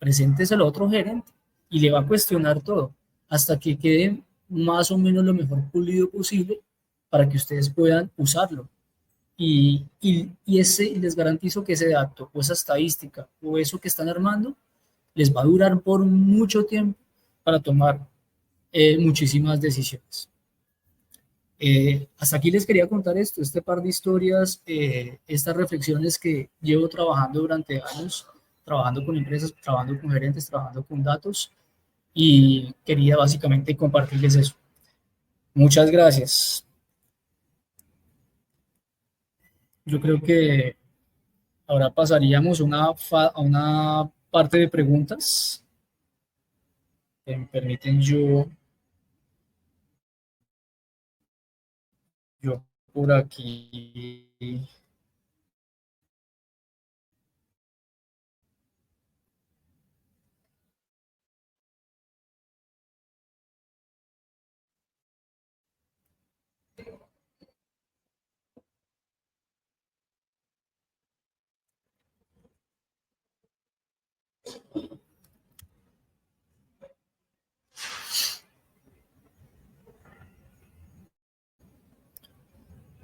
Presénteselo a otro gerente y le va a cuestionar todo hasta que quede más o menos lo mejor pulido posible para que ustedes puedan usarlo. Y les garantizo que ese dato o esa estadística o eso que están armando les va a durar por mucho tiempo para tomar muchísimas decisiones. Hasta aquí les quería contar esto, este par de historias, estas reflexiones que llevo trabajando durante años, trabajando con empresas, trabajando con gerentes, trabajando con datos y quería básicamente compartirles eso. Muchas gracias. Yo creo que ahora pasaríamos a una parte de preguntas. Me permiten yo por aquí.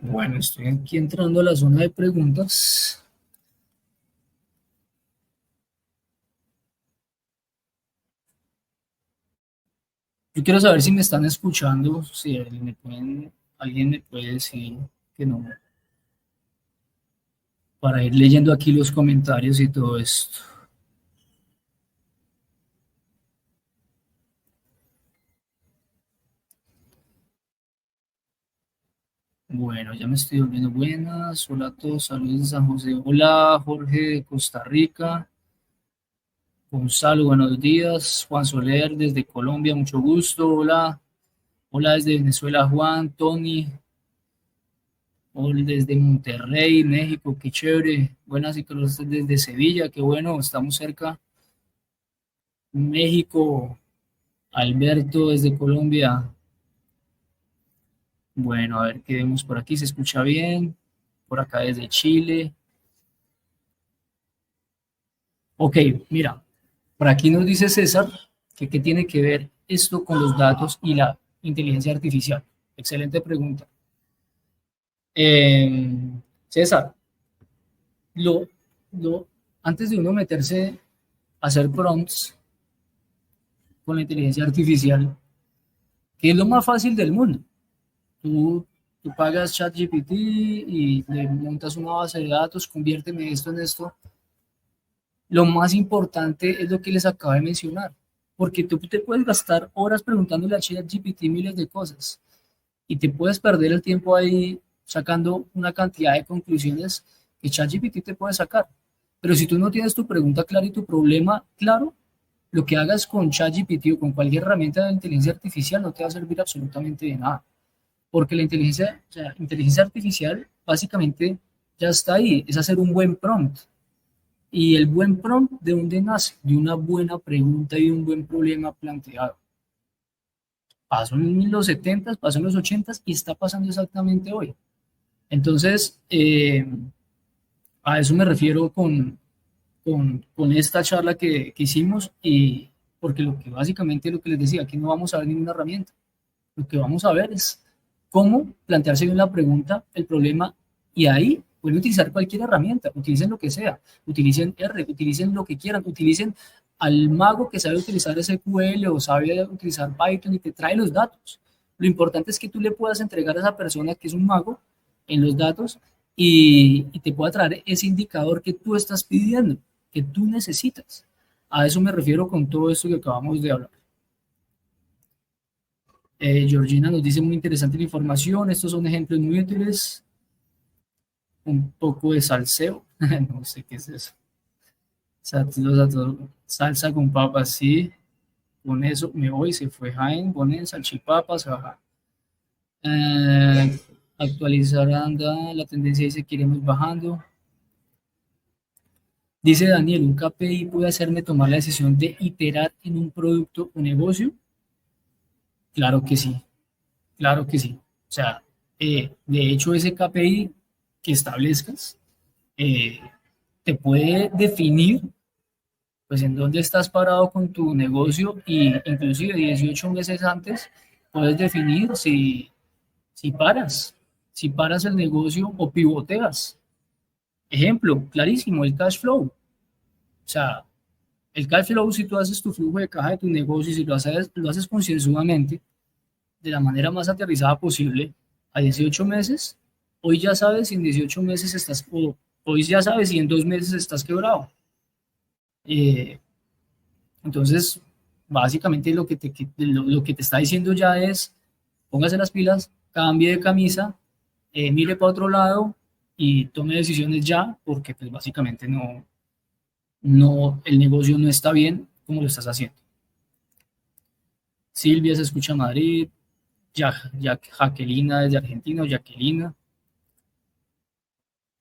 Bueno, estoy aquí entrando a la zona de preguntas. Yo quiero saber si me están escuchando, si alguien me puede decir que no, para ir leyendo aquí los comentarios y todo esto. Bueno, ya me estoy volviendo buenas. Hola a todos, saludos de San José. Hola Jorge de Costa Rica. Gonzalo, buenos días. Juan Soler desde Colombia, mucho gusto. Hola. Hola desde Venezuela, Juan, Tony. Hola desde Monterrey, México, qué chévere. Buenas y todos desde Sevilla, qué bueno, estamos cerca. México, Alberto desde Colombia. Bueno, a ver qué vemos por aquí, se escucha bien. Por acá desde Chile. Ok, mira, por aquí nos dice César que qué tiene que ver esto con los datos y la inteligencia artificial? Excelente pregunta. César, lo, antes de uno meterse a hacer prompts con la inteligencia artificial, que es lo más fácil del mundo. Tú, tú pagas ChatGPT y le montas una base de datos, conviérteme esto en esto. Lo más importante es lo que les acabo de mencionar, porque tú te puedes gastar horas preguntándole a ChatGPT miles de cosas y te puedes perder el tiempo ahí sacando una cantidad de conclusiones que ChatGPT te puede sacar. Pero si tú no tienes tu pregunta clara y tu problema claro, lo que hagas con ChatGPT o con cualquier herramienta de inteligencia artificial no te va a servir absolutamente de nada. Porque la inteligencia, o sea, inteligencia artificial básicamente ya está ahí, es hacer un buen prompt. Y el buen prompt, ¿de dónde nace? De una buena pregunta y de un buen problema planteado. Pasó en los 70, pasó en los 80 y está pasando exactamente hoy. Entonces, a eso me refiero con esta charla que hicimos, y porque lo que básicamente lo que les decía, que no vamos a ver ninguna herramienta. Lo que vamos a ver es cómo plantearse bien la pregunta, el problema, y ahí pueden utilizar cualquier herramienta, utilicen lo que sea, utilicen R, utilicen lo que quieran, utilicen al mago que sabe utilizar SQL o sabe utilizar Python y te trae los datos. Lo importante es que tú le puedas entregar a esa persona que es un mago en los datos y te pueda traer ese indicador que tú estás pidiendo, que tú necesitas. A eso me refiero con todo esto que acabamos de hablar. Georgina nos dice muy interesante la información, estos son ejemplos muy útiles. Un poco de salseo, no sé qué es eso. Salsa con papas, sí. Con eso me voy, se fue Jaén, ponen salchipapas, ajá. Actualizar anda, la tendencia dice que iremos bajando. Dice Daniel, ¿un KPI puede hacerme tomar la decisión de iterar en un producto o negocio? Claro que sí, claro que sí. O sea, de hecho ese KPI que establezcas eh, te puede definir pues en dónde estás parado con tu negocio, y inclusive 18 meses antes puedes definir si paras el negocio o pivoteas. Ejemplo, clarísimo, el cash flow. O sea, el cash flow, si tú haces tu flujo de caja de tu negocio y si lo haces concienzudamente, de la manera más aterrizada posible, a 18 meses, hoy ya sabes si en 18 meses estás, o hoy ya sabes si en 2 meses estás quebrado. Eh, entonces, básicamente lo que te está diciendo ya es, póngase las pilas, cambie de camisa, mire para otro lado y tome decisiones ya, porque pues básicamente el negocio no está bien como lo estás haciendo. Silvia se escucha Madrid, Jaquelina desde Argentina, o Jaquelina.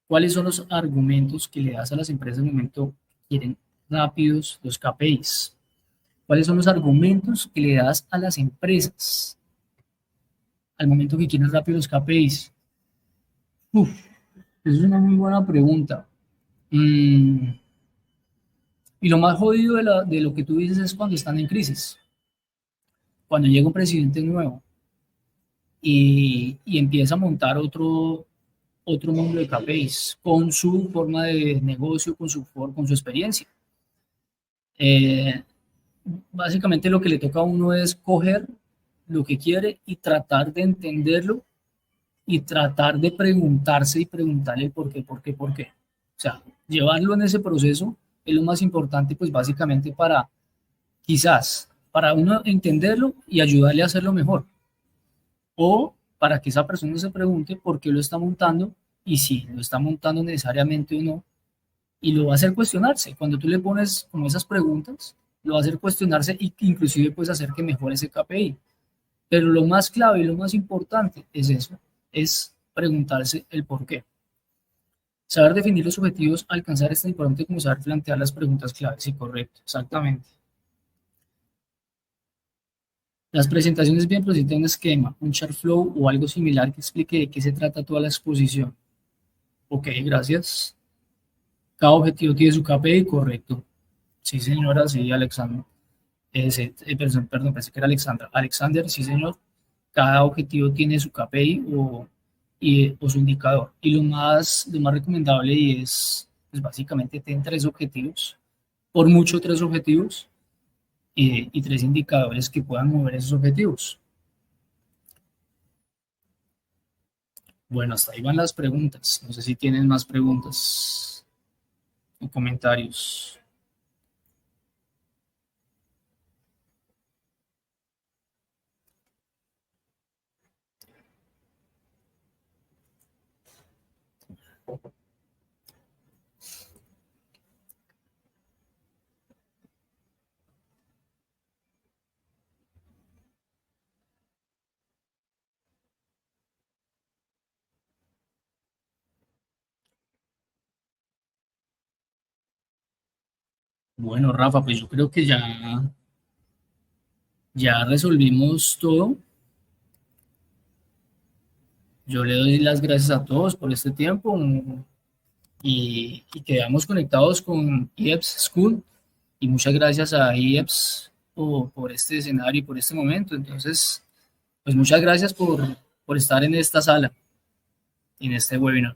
¿Cuáles son los argumentos que le das a las empresas en el momento que quieren rápidos los KPIs? ¿Cuáles son los argumentos que le das a las empresas al momento que quieren rápidos los KPIs? Uf, esa es una muy buena pregunta. Y lo más jodido de lo que tú dices es cuando están en crisis, cuando llega un presidente nuevo y empieza a montar otro mundo de KPIs con su forma de negocio, con su experiencia. Básicamente lo que le toca a uno es coger lo que quiere y tratar de entenderlo y tratar de preguntarse y preguntarle el por qué, por qué, por qué. O sea, llevarlo en ese proceso es lo más importante, pues básicamente quizás, para uno entenderlo y ayudarle a hacerlo mejor. O para que esa persona se pregunte por qué lo está montando y si lo está montando necesariamente o no. Y lo va a hacer cuestionarse. Cuando tú le pones como esas preguntas, lo va a hacer cuestionarse y inclusive puedes hacer que mejore ese KPI. Pero lo más clave y lo más importante es eso, es preguntarse el por qué. Saber definir los objetivos, alcanzar es tan importante como saber plantear las preguntas claves. Sí, correcto, exactamente. Las presentaciones bien necesitan un esquema, un chart flow o algo similar que explique de qué se trata toda la exposición. Ok, gracias. Cada objetivo tiene su KPI, correcto. Sí, señora, sí, Alexandra. Perdón, pensé que era Alexandra. Alexander, sí, señor. Cada objetivo tiene su KPI o su indicador. Y lo más recomendable y es, pues básicamente, ten tres objetivos, por mucho tres objetivos y tres indicadores que puedan mover esos objetivos. Bueno, hasta ahí van las preguntas. No sé si tienen más preguntas o comentarios. Bueno, Rafa, pues yo creo que ya resolvimos todo. Yo le doy las gracias a todos por este tiempo y quedamos conectados con IEPS School y muchas gracias a IEPS por este escenario y por este momento. Entonces, pues muchas gracias por estar en esta sala, en este webinar.